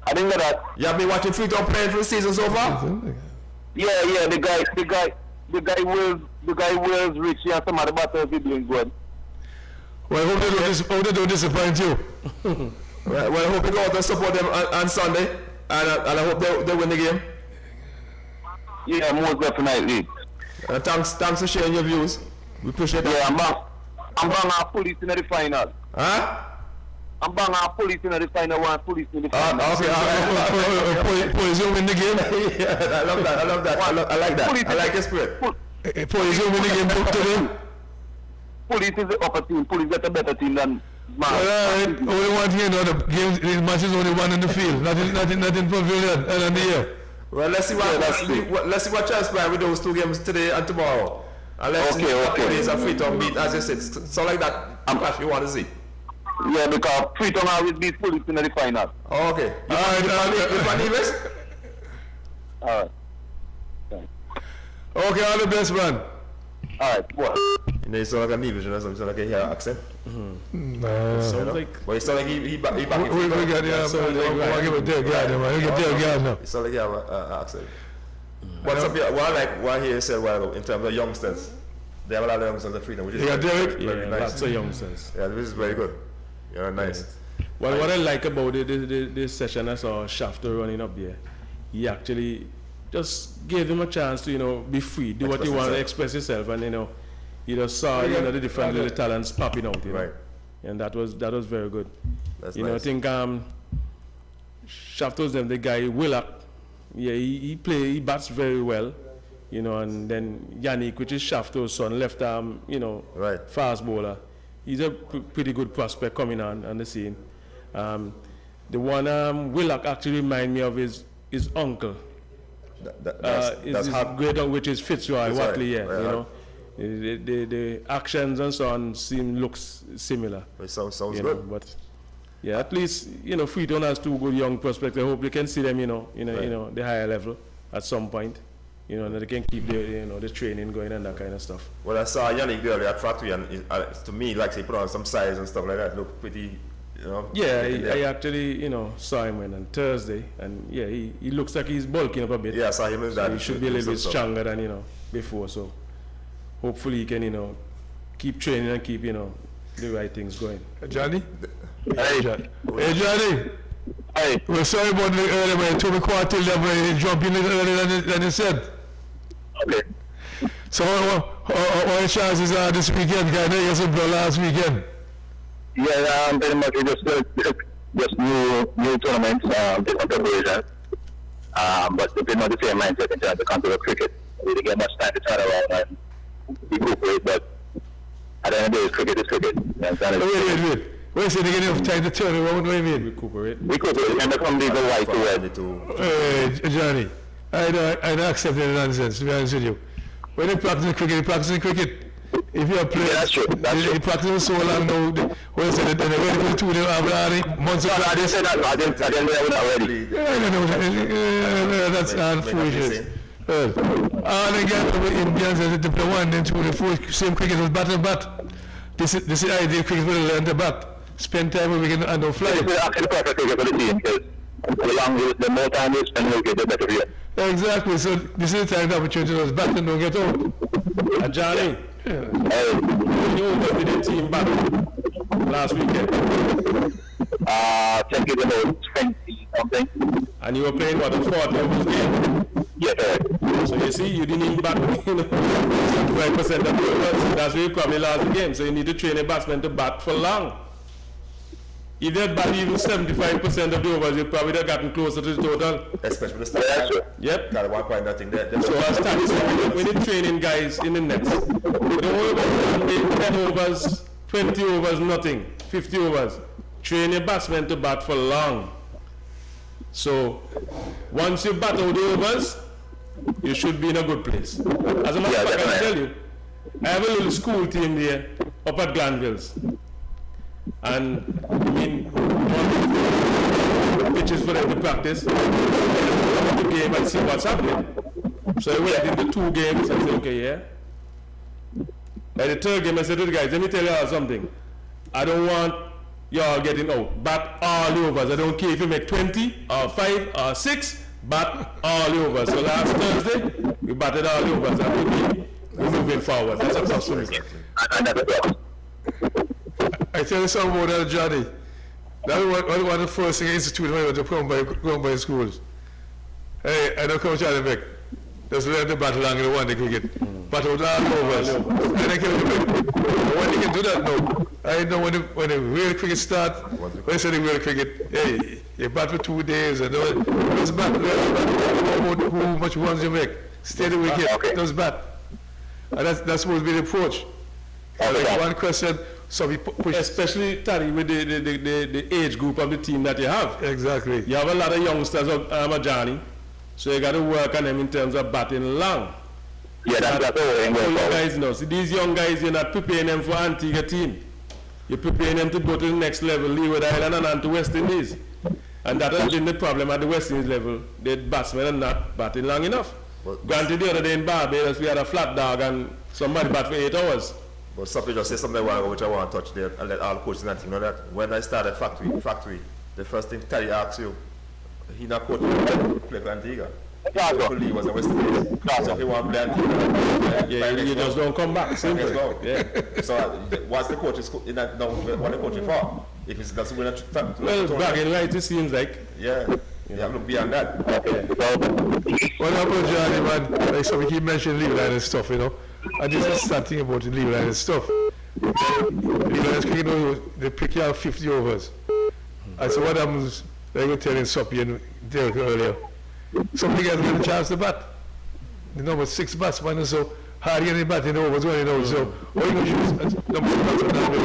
S5: I didn't get that.
S1: You have been watching Freetown playing for the season so far.
S5: Yeah. The guy Wills Richie and some other batters be doing good.
S2: Well, I hope they don't disappoint you.
S1: Well, I hope you go out and support them on Sunday, and I hope they win the game.
S5: Yeah, most definitely.
S1: Thanks for sharing your views. We appreciate that.
S5: Yeah, I'm bang off police in the final.
S1: Huh?
S5: I'm bang off police in the final, one police in the final.
S1: Okay.
S2: Police will win the game.
S1: Yeah, I love that. I like that. I like the spirit.
S2: Police will win the game today.
S5: Police is the upper team. Police get a better team than man.
S2: Alright, only one thing, the game, the match is only one in the field, nothing pavilion, and on the air.
S1: Well, let's see let's see what transpires with those 2 games today and tomorrow. And let's see what Police and Freetown beat, as you said. So like that, clash you want to see.
S5: Yeah, because Freetown always beat Police in the final.
S1: Oh, okay. You want Nevis?
S5: Alright.
S2: Okay, all the best, man.
S5: Alright, what?
S1: You know, you sound like a Nevis, you know, so you sound like a hair accent.
S4: Sounds like
S1: But you sound like he back
S2: We got the, we'll give it to Dale now. We'll get Dale now.
S1: You sound like you have an accent. What's up here? What I like what he said a while ago in terms of youngsters. They have a lot of youngsters at Freedom, which is
S2: You got Derek?
S1: very nice.
S4: lots of youngsters.
S1: Yeah, this is very good. Yeah, nice.
S4: Well, what I like about this session, I saw Shafter running up there. He actually just gave him a chance to, be free, do what you want, express yourself, and you just saw, the different little talents popping out,
S1: Right.
S4: And that was very good.
S1: That's
S4: I
S1: nice.
S4: think Shafter's the guy Willock. Yeah, he bats very well, and then Yannick, which is Shafter's son, left arm,
S1: Right.
S4: fast bowler. He's a pretty good prospect coming on the scene. The one Willock actually remind me of his uncle. His great uncle, which is Fitzroy Watley,
S1: right.
S4: The actions and so on looks similar.
S1: It sounds good.
S4: But yeah, at least Freetown has 2 good young prospects. I hope they can see them, the higher level at some point. And they can keep the training going and that kind of stuff.
S1: Well, I saw Yannick earlier at factory, and to me, like he put on some size and stuff like that. Look pretty,
S4: Yeah, I actually, saw him on Thursday, and yeah, he looks like he's bulking up a bit.
S1: Yeah, I saw him in that.
S4: So he should be a little bit stronger than before. So hopefully he can keep training and keep the right things going.
S2: Johnny?
S5: Hey.
S2: Hey, Johnny.
S5: Hey.
S2: We're sorry about the earlier, but Toby Quartel jumped in earlier than you said.
S5: Okay.
S2: So what your chances are this weekend? Because I know you got some last weekend.
S5: Yeah, pretty much we just new tournaments, different preparations. But pretty much the same mindset in terms of control of cricket. We didn't get much time to turn around and recuperate, but at the end of the day, cricket is cricket.
S2: Wait. Wait, so they get enough time to turn around, what do you mean?
S4: Recuperate.
S5: And become legal white to red.
S2: Hey, Johnny, I don't accept any nonsense, to be honest with you. When you practice cricket, if you are playing,
S5: Yeah, that's true.
S2: you practice so long now, what is it, they're ready for the 2 days, months ago.
S5: I didn't say that, I didn't know that already.
S2: Yeah, that's foolishness. All again, Indians, the 1, then 2, the 4, same cricket was bat and bat. This is the idea, cricket will learn to bat. Spend time when we can and fly.
S5: It's actually perfect cricket for the team, because the more time you spend, you get the better view.
S2: Exactly, so this is the time, the opportunity to bat and don't get out.
S4: Johnny,
S5: Hey.
S4: you did the team back last weekend,
S5: Think it's about 20 something.
S4: and you were playing what, a 40 overs game?
S5: Yeah, correct.
S4: So you see, you didn't even bat 75% of the overs. That's where you probably lost the game. So you need to train a batsman to bat for long. If they bat even 75% of the overs, you probably have gotten closer to the total.
S1: Especially the start.
S5: Yeah, sure.
S4: Yep.
S1: Got 1 point nothing there.
S4: So our stats, when you're training guys in the nets, they only about 10 overs, 20 overs, nothing, 50 overs. Train your batsmen to bat for long. So once you bat out the overs, you should be in a good place. As a matter of fact, I tell you, I have a little school team there up at Glanville's. And one pitches for them to practice, come to the game and see what's happening. So I went into 2 games and said, okay, yeah. By the 3rd game, I said to the guys, let me tell y'all something. I don't want y'all getting out. Bat all the overs. I don't care if you make 20 or 5 or 6, bat all the overs. So last Thursday, we batted all the overs and we're moving forward. That's a plus for me.
S5: And that's it.
S2: I tell you something about that, Johnny. That's one of the first things institute when I went to go by schools. Hey, I don't come Johnny back. Just learn to bat along in the 1 day cricket. but out all overs. And they can, when they can do that now, I know when the real cricket start, when they say the real cricket, hey, you bat for 2 days and those bat, how much runs you make, stay the wicket, those bat. And that's supposed to be the approach. Like one question, so we push.
S4: Especially, Taddy, with the age group of the team that you have.
S2: Exactly.
S4: You have a lot of youngsters of Johnny, so you got to work on them in terms of batting long.
S5: Yeah, that's all.
S4: You guys know. See, these young guys, you're not preparing them for Antigua team. You're preparing them to go to the next level, Leeward Island and on to West Indies. And that has been the problem at the West Indies level. The batsmen are not batting long enough. Granted, the other day in Barbados, we had a flat dog and somebody bat for 8 hours.
S1: But somebody just say something which I want to touch there and let all coaches and team know that when I started factory, the first thing Terry asks you, he not coach play for Antigua. He was a West Indies. So if you want to play Antigua,
S4: you just don't come back. Simple.
S1: Yeah. So what's the coach in that? No, what the coach for? If it's doesn't win a
S4: well, bragging right, it seems like.
S1: Yeah. You have to look beyond that.
S2: What about Johnny, man? Like, so we keep mentioning leave line and stuff, you know. And this is something about the leave line and stuff. Leave line cricket, you know, they pick you out 50 overs. And so what happens, like I was telling Soppy and Derek earlier, somebody gets a chance to bat. The number 6 batsman is so hard getting bat in the overs, you know. So all you know, number 6 batsman.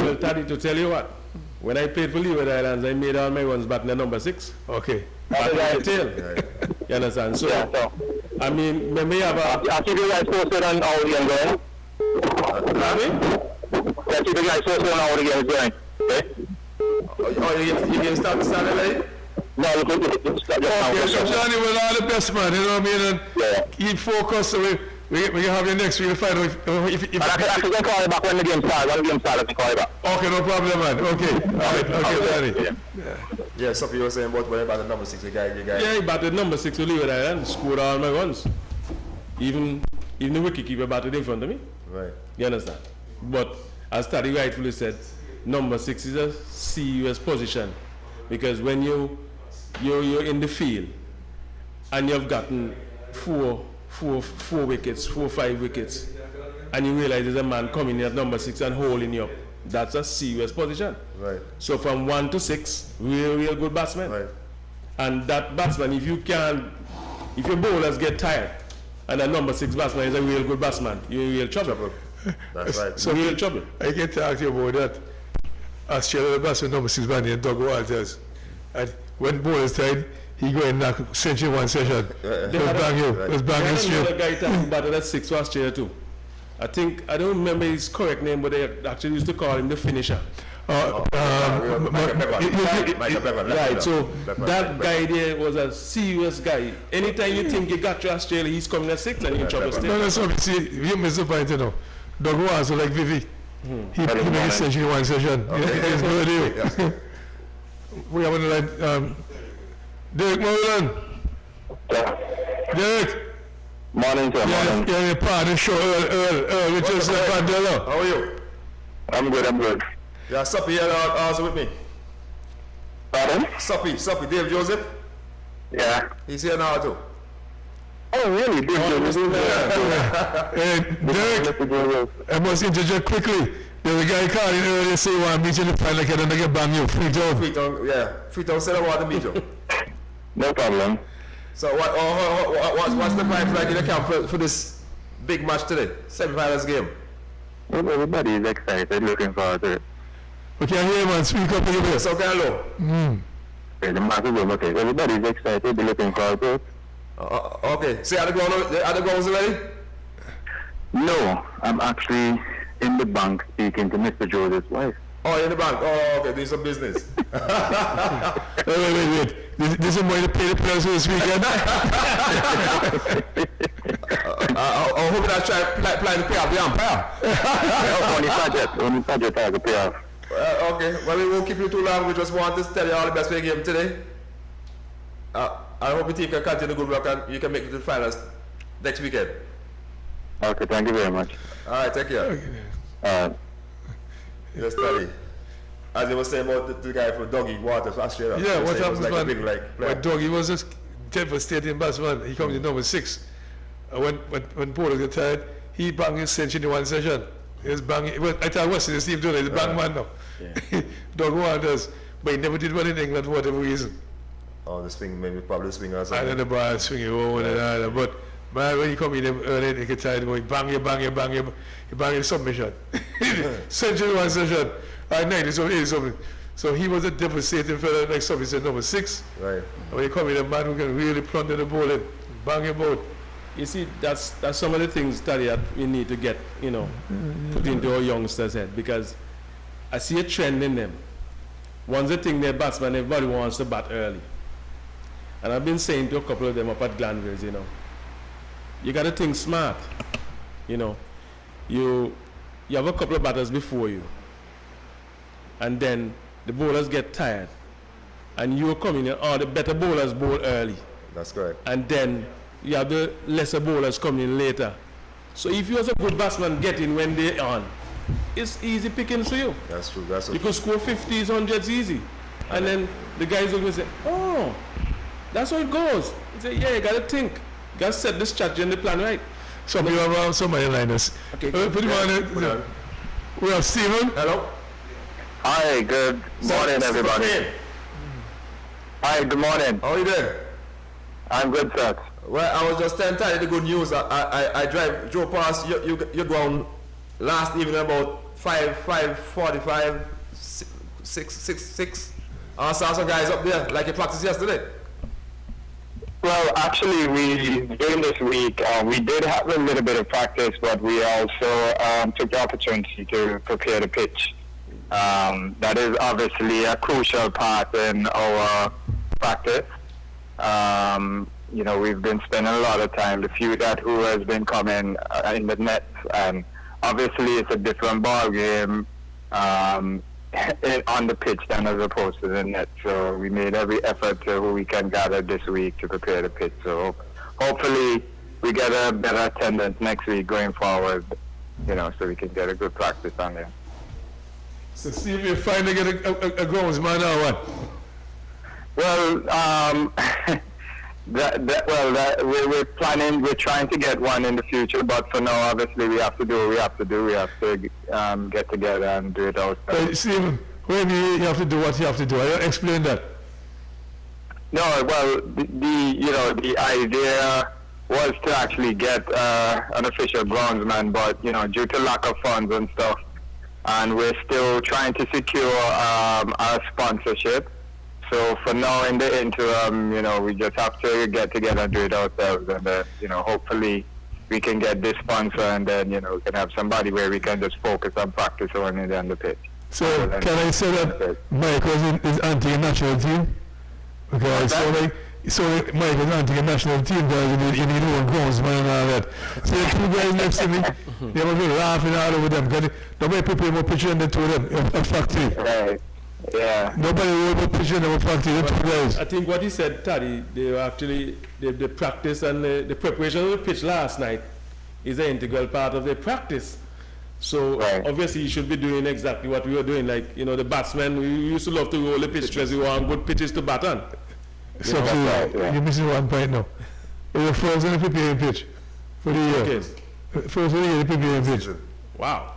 S4: Well, Taddy, to tell you what, when I played for Leeward Islands, I made all my runs batting at number 6.
S2: Okay.
S4: Batting at the tail. You understand? So, I mean, when we have a...
S5: I keep you guys posted on how the game going. I keep you guys posted on how the game is going. Okay?
S1: Oh, you can start already?
S5: No, you can start.
S2: Okay, so Johnny, we're all the best, man. You know what I mean? And keep focused. So we can have you next week to find out if
S5: I can call you back when the game starts. When the game starts, I can call you back.
S2: Okay, no problem, man. Okay. All right. Okay, Johnny.
S1: Yeah, something you were saying about when about the number 6, the guy.
S4: Yeah, he batted number 6 with Leeward Island, scored all my runs. Even the wicketkeeper batted in front of me.
S1: Right.
S4: You understand? But as Taddy rightfully said, number 6 is a serious position because when you're in the field and you've gotten four wickets, 4 or 5 wickets, and you realize there's a man coming in at number 6 and holding you up, that's a serious position.
S1: Right.
S4: So from 1 to 6, real good batsman.
S1: Right.
S4: And that batsman, if your bowlers get tired, and that number 6 batsman is a real good batsman, you're in real trouble.
S1: That's right.
S4: So real trouble.
S2: I can talk to you about that. Australia batsman number 6 man and Doug Walters. And when ball is tied, he go and knock century 1 session. Let's bang you. Let's bang you straight.
S4: Another guy talking about that 6 for Australia too. I don't remember his correct name, but they actually used to call him the finisher. Right, so that guy there was a serious guy. Anytime you think you got your Australia, he's coming at 6 and you're in trouble still.
S2: No, so see, you miss the point, you know. Doug Walters like Vivi. He made century 1 session. It's good. We have another Derek Moreland. Derek.
S5: Morning, sir. Morning.
S2: Yeah, you're part of the show, Earl, which is Mandela.
S1: How are you?
S5: I'm good.
S1: Yeah, Soppy here also with me.
S5: Pardon?
S1: Soppy, Dave Joseph.
S5: Yeah.
S1: He's here now too.
S5: Oh, really? Dave Joseph?
S2: Derek, I must interject quickly. There's a guy calling earlier say, well, I'm meeting the final, like I don't get bang you,
S1: Freetown said I want to meet you.
S5: No problem.
S1: So what's the vibe like in the camp for this big match today? Semi-finals game.
S5: Well, everybody is excited, looking forward to it.
S2: Okay, I hear you, man. Speak up a little bit.
S1: So kind of low.
S5: Okay, the match is over. Okay, everybody is excited, they're looking forward to it.
S1: Okay, so are the grounds ready?
S5: No, I'm actually in the bank speaking to Mr. Joseph's wife.
S1: Oh, you're in the bank. Oh, okay, doing some business.
S2: Wait. This is why they pay the players this weekend.
S1: I hope that try plan to pay off the umpire.
S5: Only budget has to pay off.
S1: Okay, well, we won't keep you too long. We just want to tell you all the best for the game today. I hope your team can continue good work and you can make it to the finals next weekend.
S5: Okay, thank you very much.
S1: All right, take care. Yes, Teddy. As you were saying about the guy from Dougie Waters, Australia.
S2: Yeah, what happens,
S1: like
S2: man?
S1: Big,
S2: When Dougie was a devastating batsman, he comes in number 6. when bowlers get tired, he bang his cinch in the one session. He's banging. Well, I tell what's his team doing. He's bang man now.
S6: Yeah.
S2: Dog Wanders, but he never did one in England for whatever reason.
S1: Oh, the swing, maybe probably the swing or
S2: I
S1: something.
S2: don't know about swinging over and all that, but man, when you come in early, you get tired going bang, you bang your submission. Century one session, 90 something, 80 something. So he was a devastating fella. Next up, he said number 6.
S1: Right.
S2: And when you come in, a man who can really plunder the ball and bang your ball.
S4: You see, that's some of the things, Taddy, that we need to get, put into our youngsters' head, because I see a trend in them. Once they think they're batsmen, everybody wants to bat early. And I've been saying to a couple of them up at Glanville's, you got to think smart. You have a couple of batters before you, and then the bowlers get tired, and you come in, the better bowlers bowl early.
S1: That's correct.
S4: And then you have the lesser bowlers coming in later. So if you as a good batsman get in when they're on, it's easy pickings for you.
S1: That's true. That's
S4: You could score 50s, 100s easy. And then the guys will say, oh, that's how it goes. You say, yeah, you got to think. You got to set the strategy and the plan right.
S2: So we have somebody line us.
S4: Okay.
S2: Put him on. We have Stephen.
S1: Hello.
S5: Hi, good morning, everybody. Hi, good morning.
S1: How are you doing?
S5: I'm good, sir.
S1: Well, I was just telling Taddy the good news. I drove past your ground last evening about 5:45, 6. I saw some guys up there like you practiced yesterday.
S5: Well, actually, during this week, we did have a little bit of practice, but we also took the opportunity to prepare the pitch. That is obviously a crucial part in our practice. We've been spending a lot of time. The few who has been coming in the nets, and obviously it's a different ball game on the pitch than as opposed to the net. So we made every effort to who we can gather this week to prepare the pitch. So hopefully we get a better attendance next week going forward, so we can get a good practice on there.
S2: So see if you finally get a groundsman or what?
S5: Well, we're planning. We're trying to get one in the future, but for now, obviously, we have to do what we have to do. We have to get together and do it ourselves.
S2: Stephen, when you have to do what you have to do, explain that.
S5: No, well, the idea was to actually get an official groundsman, but due to lack of funds and stuff, and we're still trying to secure our sponsorship. So for now, in the interim, we just have to get together and do it ourselves, and then, hopefully we can get this sponsor, and then, we can have somebody where we can just focus on practice only on the pitch.
S2: So can I say that Michael is anti-national team? Okay, so Michael's anti-national team because you need one groundsman and all that. So the two guys next to me, they were laughing all over them because nobody prepared more picture than the two of them at factory.
S5: Right. Yeah.
S2: Nobody will picture them at factory, the two guys.
S4: I think what he said, Taddy, they were actually, the practice and the preparation of the pitch last night is an integral part of their practice. So obviously you should be doing exactly what we were doing. Like, the batsmen, we used to love to roll the pitch because we want good pitches to bat on.
S2: So you're missing one point now. You're first in the preparing pitch for the year.
S4: Okay.
S2: First in the preparing pitch.
S4: Wow.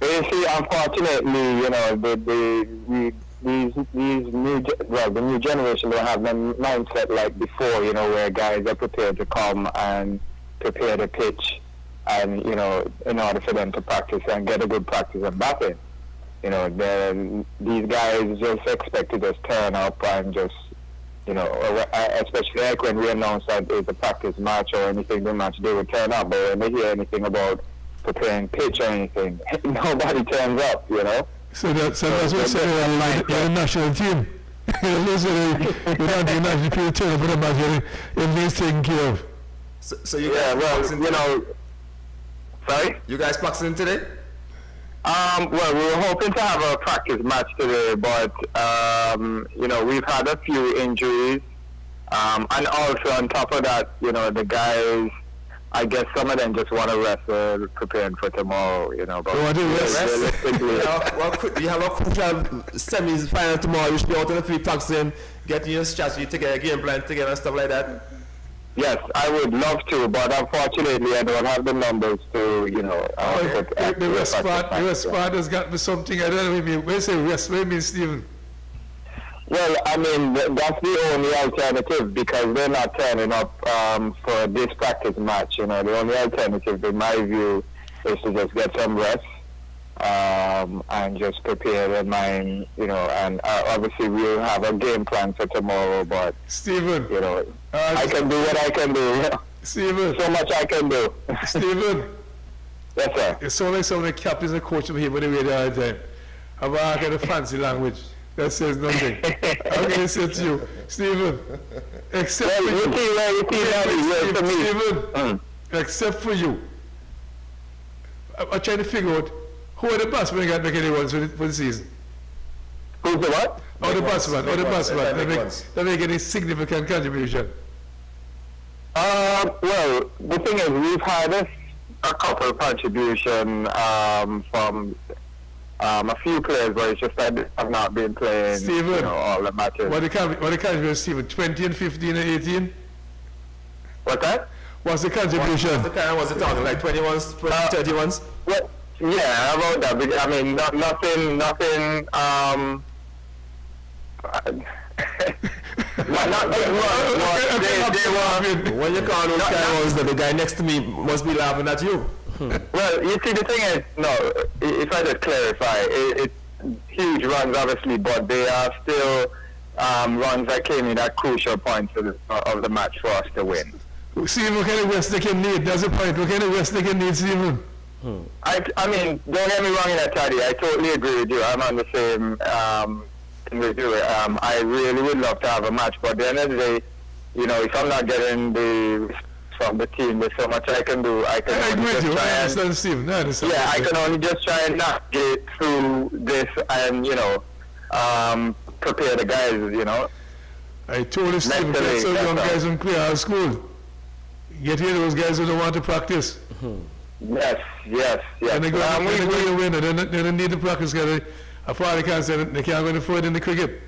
S5: You see, unfortunately, the new generation don't have the mindset like before, where guys are prepared to come and prepare the pitch, and in order for them to practice and get a good practice of batting. These guys just expect to just turn up and just, especially like when we announce that it's a practice match or anything, the match, they would turn up. But when they hear anything about preparing pitch or anything, nobody turns up,
S2: So that's what I'm saying, you're a national team. Listen, you don't do national team, turn up for the match, everything's taken care of.
S1: So you guys practicing
S5: sorry?
S1: You guys practicing today?
S5: Well, we were hoping to have a practice match today, but, we've had a few injuries. And also on top of that, the guys, I guess some of them just want to rest preparing for tomorrow, But realistically,
S1: you have a crucial semis final tomorrow. You should be out on the field practicing, getting your strategy together, game plan together and stuff like that.
S5: Yes, I would love to, but unfortunately, I don't have the numbers to,
S2: The response has got me something. I don't know what you mean. When you say rest, what do you mean, Stephen?
S5: Well, I mean, that's the only alternative because they're not turning up for this practice match. The only alternative, in my view, is to just get some rest and just prepare their mind, and obviously we'll have a game plan for tomorrow, but,
S2: Stephen,
S5: I can do what I can do.
S2: Stephen.
S5: So much I can do.
S2: Stephen.
S5: Yes, sir.
S2: It's so like some of the captains and coaches here when they wait all the time. I've all kind of fancy language that says nothing. I'm going to say to you, Stephen, except for you, Stephen, except for you, I'm trying to figure out who are the batsmen that make any runs for the season.
S5: Who's the what?
S2: Or the batsmen, that make any significant contribution.
S5: Well, the thing is, we've had a couple of contribution from a few players, but it's just that they have not been playing
S2: Stephen,
S5: all the matches.
S2: What the contribution, Stephen? 20 and 15 and 18?
S5: What's that?
S2: What's the contribution?
S1: What's the target? Like 21s, 30s?
S5: Well, yeah, about that. I mean, nothing.
S1: When you call those guys, the guy next to me must be laughing at you.
S5: Well, you see, the thing is, if I just clarify, it's huge runs, obviously, but they are still runs that came in at crucial points of the match for us to win.
S2: Stephen, what kind of rest they can need? That's the point. What kind of rest they can need, Stephen?
S5: I mean, don't get me wrong in that, Taddy. I totally agree with you. I'm on the same thing with you. I really would love to have a match, but at the end of the day, if I'm not getting the from the team, there's so much I can do. I
S2: agree with you. I understand, Stephen.
S5: Yeah, I can only just try and navigate through this and, prepare the guys,
S2: I told you, Stephen, get some young guys from clear out of school. Get here those guys who don't want to practice.
S5: Yes.
S2: And they go to win, and they don't need to practice because as far as they can say they can't go any further in the cricket.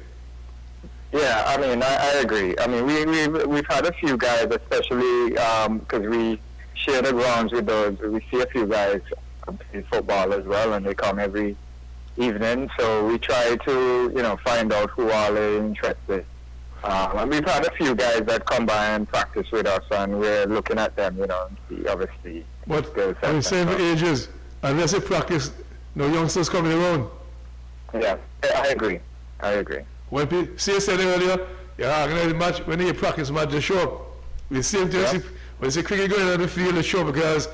S5: Yeah, I mean, I agree. I mean, we've had a few guys, especially because we share the grounds with those. We see a few guys play football as well, and they come every evening. So we try to, find out who all are interested. And we've had a few guys that come by and practice with us, and we're looking at them, and see, obviously.
S2: But I'm saying for ages, unless they practice, no youngsters coming around.
S5: Yeah, I agree.
S2: When people, see, I said earlier, organize a match, when they practice match, they show up. We see them when they see cricket going on the field, they show up because,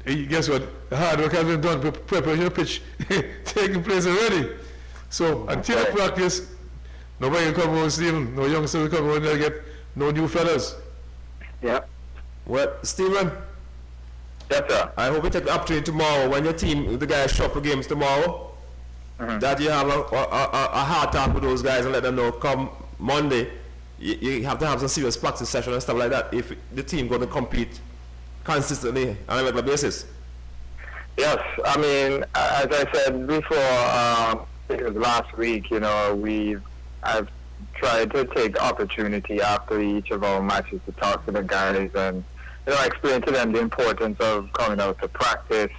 S2: guess what, the hard work has been done, preparation of the pitch taking place already. So until they practice, nobody will come around, Stephen. No youngsters will come around, they'll get no new fellas.
S5: Yeah.
S1: Well, Stephen.
S5: Yes, sir.
S1: I hope you take the opportunity tomorrow when your team, the guys show up for games tomorrow, that you have a hard talk with those guys and let them know come Monday, you have to have some serious practice session and stuff like that if the team going to compete consistently on a regular basis.
S5: Yes, I mean, as I said before, I think it was last week, I've tried to take the opportunity after each of our matches to talk to the guys and explain to them the importance of coming out to practice.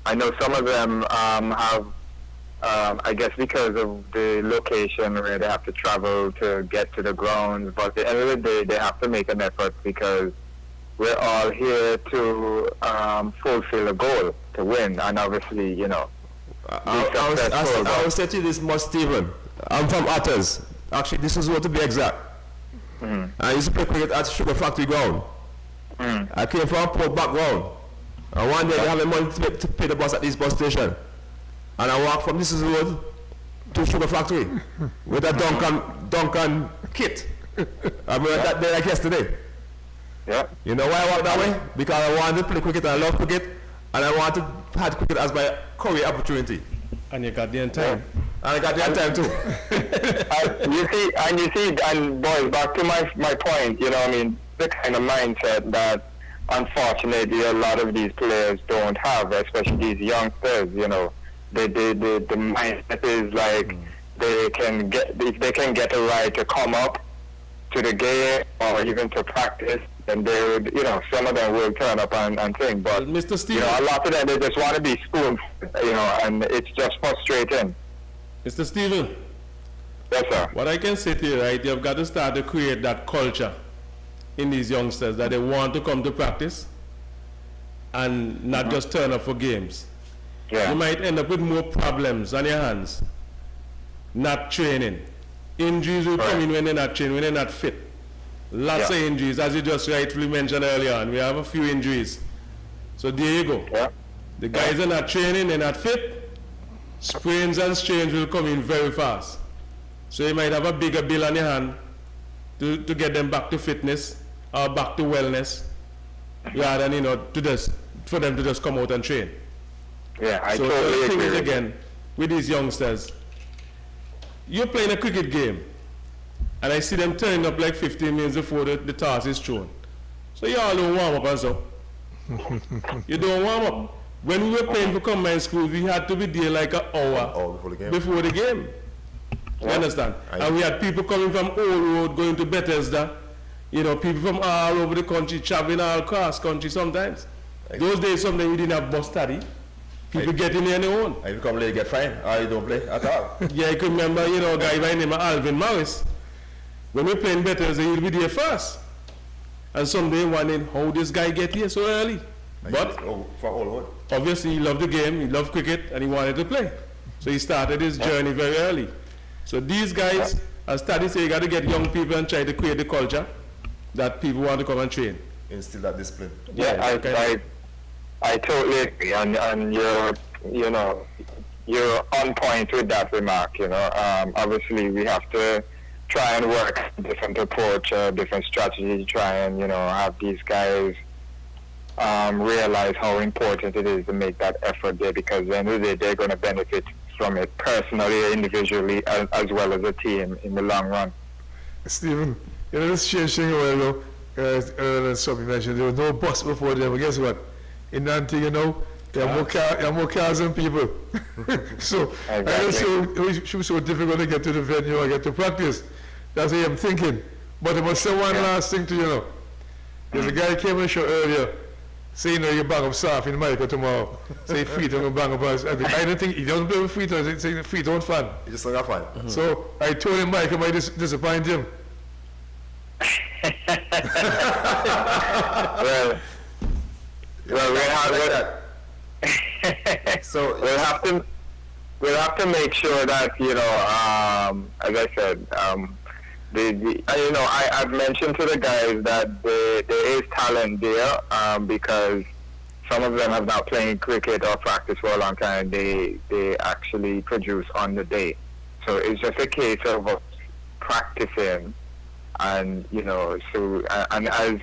S5: I know some of them have, I guess because of the location where they have to travel to get to the grounds, but at the end of the day, they have to make an effort because we're all here to fulfill a goal, to win, and obviously,
S1: I will say to you this much, Stephen. I'm from Otters. Actually, this is what to be exact. I used to play cricket at Sugar Factory ground. I came from a poor background. And one day they have the money to pay the bus at this bus station. And I walked from this road to Sugar Factory with a Duncan kit. I remember that day like yesterday.
S5: Yeah.
S1: You know why I walked that way? Because I wanted to play cricket and I love cricket. And I wanted to have cricket as my career opportunity.
S4: And you got there in time.
S1: And I got there in time too.
S5: you see, and boys, back to my point, the kind of mindset that unfortunately a lot of these players don't have, especially these youngsters, the mindset is like if they can get a right to come up to the game or even to practice, then they would, some of them will turn up and sing. But,
S4: Mr. Steven,
S5: a lot of them, they just want to be spoon, and it's just frustrating.
S4: Mr. Steven,
S5: Yes, sir.
S4: what I can say to you, right, you've got to start to create that culture in these youngsters that they want to come to practice and not just turn up for games.
S5: Yeah.
S4: You might end up with more problems on your hands not training. Injuries will come in when they're not trained, when they're not fit. Lots of injuries, as you just rightfully mentioned earlier on. We have a few injuries. So there you go.
S5: Yeah.
S4: The guys are not training, they're not fit. Sprains and strains will come in very fast. So you might have a bigger bill on your hand to get them back to fitness or back to wellness, rather than, for them to just come out and train.
S5: Yeah, I
S4: So
S5: totally
S4: the thing
S5: agree.
S4: is,
S5: with you.
S4: again, with these youngsters, you're playing a cricket game, and I see them turning up like 15 minutes before the toss is thrown. So you all don't warm up and so. You don't warm up. When we were playing for combined schools, we had to be there like an hour
S1: before the game.
S4: You understand? And we had people coming from Old Road going to Bethesda. People from all over the country, traveling all across country sometimes. Those days, sometimes we didn't have bus study. People get in there on their own.
S1: And you come late, get fined, or you don't play at all.
S4: Yeah, I can remember, a guy by the name of Alvin Morris. When we playing Bethesda, he'll be there first. And someday wondering how this guy get here so early. But
S1: For all road.
S4: obviously he loved the game, he loved cricket, and he wanted to play. So he started his journey very early. So these guys, as Taddy say, you got to get young people and try to create the culture that people want to come and train.
S1: Instill that discipline.
S5: Yeah, I totally agree, and you're on point with that remark. Obviously we have to try and work a different approach, different strategy to try and have these guys realize how important it is to make that effort there, because at the end of the day they're going to benefit from it personally or individually as well as a team in the long run.
S2: Stephen, this change thing a while ago, something mentioned, there was no bus before them, but guess what? In that thing, there are more cars than people. So, it should be so difficult to get to the venue or get to practice. That's what I'm thinking. But I must say one last thing to you. There's a guy came on the show earlier, saying, you bang up Saf in Michael tomorrow. Say Freetown and bang up us. I don't think he doesn't play with Freetown, he's saying Freetown fan.
S1: You just not fun.
S2: So I told him Michael might disappoint him.
S5: Well,
S1: So
S5: we'll have to make sure that as I said, I've mentioned to the guys that there is talent there, because some of them have not played cricket or practice for a long time. They actually produce on the day, so it's just a case of us practicing, and and as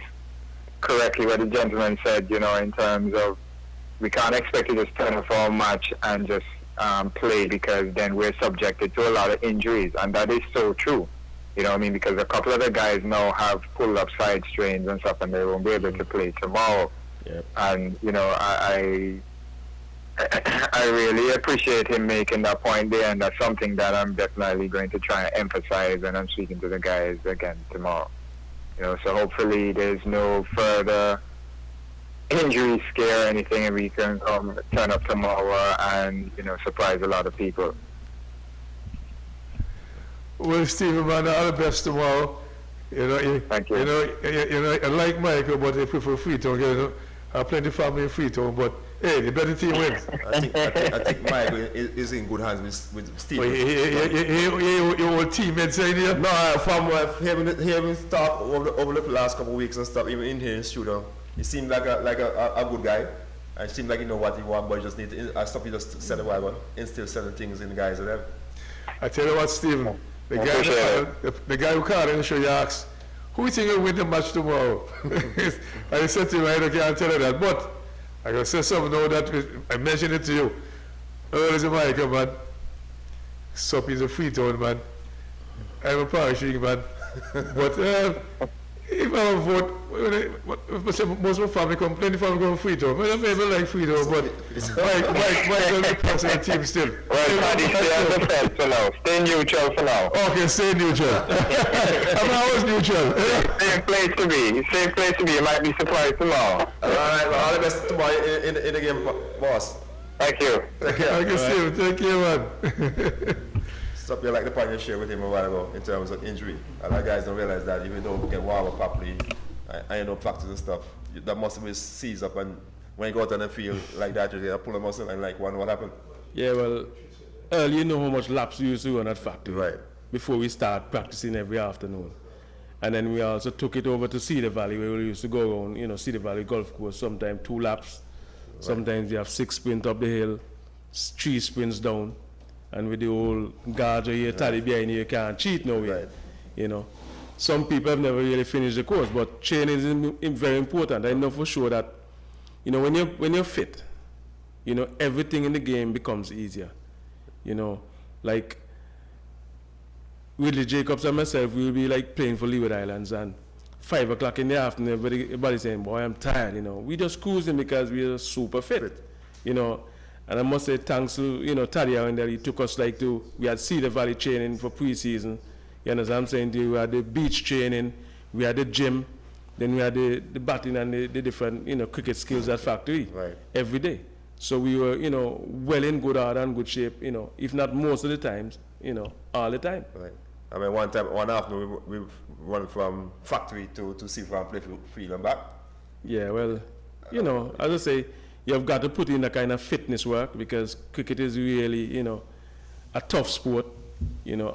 S5: correctly what the gentleman said, in terms of we can't expect to just turn up for a match and just play, because then we're subjected to a lot of injuries, and that is so true. Because a couple of the guys now have pulled up side strains and stuff, and they won't be able to play tomorrow.
S4: Yep.
S5: And I really appreciate him making that point there, and that's something that I'm definitely going to try and emphasize when I'm speaking to the guys again tomorrow. So hopefully there's no further injury scare or anything, and we can turn up tomorrow and surprise a lot of people.
S2: Well, Stephen, man, all the best tomorrow.
S5: Thank you.
S2: I like Michael, but I prefer Freetown. I have plenty of family in Freetown, but hey, the better team wins.
S1: I think Michael is in good hands with Steve.
S2: Your old teammates in here?
S1: No, from hearing talk over the last couple of weeks and stuff, even in here in the studio, he seemed like a good guy. I seemed like what he wants, but you just need to stop. You just set a while, instill certain things in the guys and them.
S2: I tell you what, Stephen, the guy who called in the show, you asked, who you think will win the match tomorrow? I said to him, I can't tell you that, but I can say something now that I mentioned it to you. Earl is a Michael, man. Sup is a Freetown, man. I'm a Parish League, man. But If I vote, most of my family come, plenty of family come Freetown. I don't like Freetown, but Mike will be part of the team still.
S5: Well, Paddy, stay on the fence for now. Stay neutral for now.
S2: Okay, stay neutral. I'm always neutral.
S5: Safe place to be. Safe place to be. You might be surprised tomorrow.
S1: All right, well, all the best tomorrow in the game, boss.
S5: Thank you.
S1: Take care.
S2: I can see him. Take care, man.
S1: Something like the point you shared with him a while ago in terms of injury. A lot of guys don't realize that if you don't get warm up properly and you don't practice and stuff, that muscle will seize up, and when you go out on the field like that, you pull a muscle and like wonder what happened.
S4: Yeah, well, earlier you know how much laps we used to run at factory.
S1: Right.
S4: Before we start practicing every afternoon. And then we also took it over to Cedar Valley, where we used to go around, Cedar Valley Golf Course, sometimes 2 laps. Right. Sometimes you have 6 sprints up the hill, 3 sprints down. And with the old guards here, tally behind you can't cheat no way.
S1: Right.
S4: Some people have never really finished the course, but training is very important. I know for sure that, when you're fit, everything in the game becomes easier. Like Willie Jacobs and myself, we'll be like playing for Leeward Islands, and 5 o'clock in the afternoon, everybody's saying, boy, I'm tired, We just cruising because we're super fit, And I must say thanks to, Taddy and that he took us we had Cedar Valley training for pre-season. You understand what I'm saying? We had the beach training, we had the gym, then we had the batting and the different, cricket skills at factory every day. So we were, well in good order and good shape, if not most of the times, all the time.
S1: Right. I mean, one afternoon we went from factory to see if we can play field and back.
S4: Yeah, well, as I say, you've got to put in a kind of fitness work, because cricket is really, a tough sport.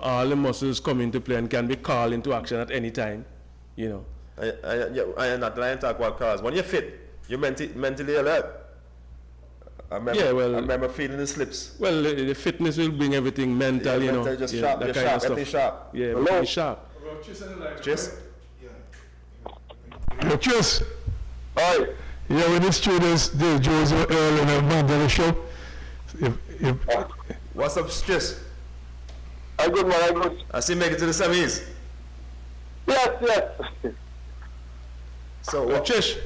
S4: All the muscles come into play and can be called into action at any time.
S1: I am not lying to talk about cars. When you're fit, you're mentally alert. I remember feeling the slips.
S4: Well, the fitness will bring everything mental,
S1: mental, just sharp,
S4: that
S1: just
S4: kind
S1: sharp,
S4: of stuff. Yeah, very sharp.
S1: Just?
S2: Cheers.
S5: Hi.
S2: Yeah, when the students, the Joe's Earl and Amanda show.
S1: What's up, Just?
S5: I'm good, man. I'm good.
S1: I see you make it to the semis.
S5: Yes.
S1: So,
S4: Trish.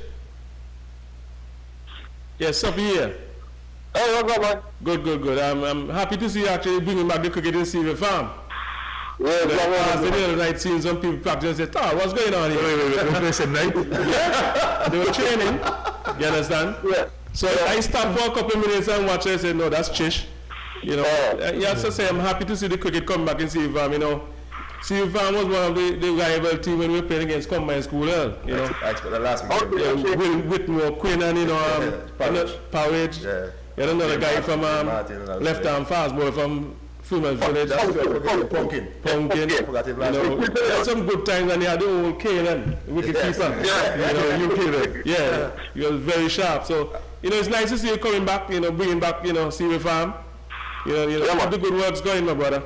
S4: Yes, up here.
S5: Hey, what's up, man?
S4: Good. I'm happy to see you actually bringing back the cricket in Silver Farm.
S5: Yeah,
S4: As the other night, seeing some people practice and say, what's going on here?
S2: Wait, they said night?
S4: Yeah, they were training, you understand?
S5: Yeah.
S4: So I stopped for a couple of minutes and watched it and said, no, that's Chish. You have to say, I'm happy to see the cricket come back in Silver Farm, Silver Farm was one of the rival team when we were playing against Combine School,
S1: I expect the last match.
S4: Will Whitmore, Quinn and, Powage.
S1: Yeah.
S4: You had another guy from left arm fast ball from Freeman's Village.
S1: Pumpkin.
S4: Had some good times, and he had the old Kalen, wicket keeper. Yeah, he was very sharp. So, it's nice to see you coming back, bringing back, Silver Farm. The good work's going, my brother.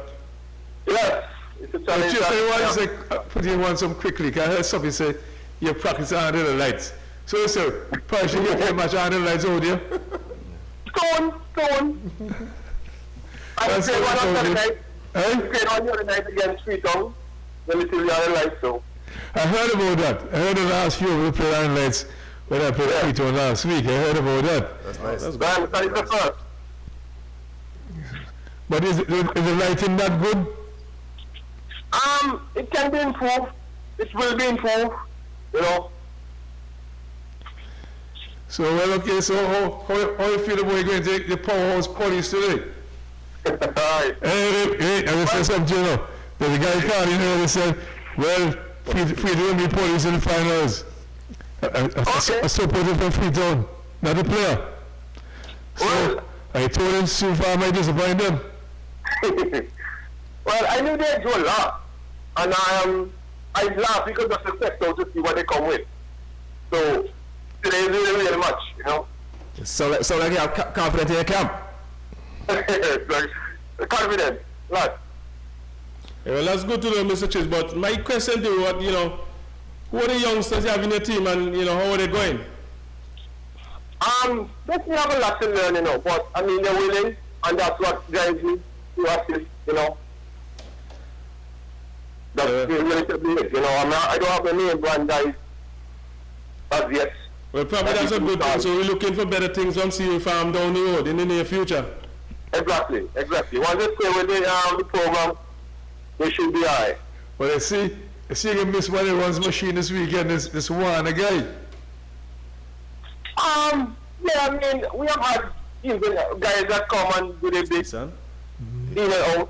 S5: Yes. It's a challenge.
S2: Just I want to say, put in one some quickly, because I heard somebody say, you're practicing under the lights. So, Parish League, you play much under the lights over there?
S5: Go on. I played one on the night. I played on the other night against Freetown. Then we still the lights, so.
S2: I heard about that. I heard the last few we played on lights when I played Freetown last week. I heard about that.
S1: That's nice.
S5: That's the first.
S2: But is the lighting that good?
S5: It can be improved. It will be improved,
S2: So, okay, so how you feel about going to the powerhouse police today?
S5: Alright.
S2: Hey, I was saying something, There's a guy called in here and said, well, Freetown will be police in the finals. A supporter from Freetown, not a player. So, I told him so far I might disappoint them.
S5: Well, I knew they'd do a lot. And I laughed because of the steps out to see what they come with. So, today is really much,
S1: So like you have confidence in your camp?
S5: Confident, lot.
S4: Yeah, well, that's good to know, Mr. Chis, but my question to you, who are the youngsters you have in your team, and, how are they going?
S5: They still have a lot to learn, but, they're willing, and that's what drives me to assist, That's relatively it. You know, I don't have the name brand guys as yet.
S4: Well, probably that's a good thing. So we're looking for better things on CA Farm down the road in the near future.
S5: Exactly. Once they stay with the program, they should be alright.
S2: Well, I see you miss one of runs machine this weekend, this one, a guy.
S5: Yeah, I mean, we have had even guys that come and do their bit,
S4: Son?
S5: in and out.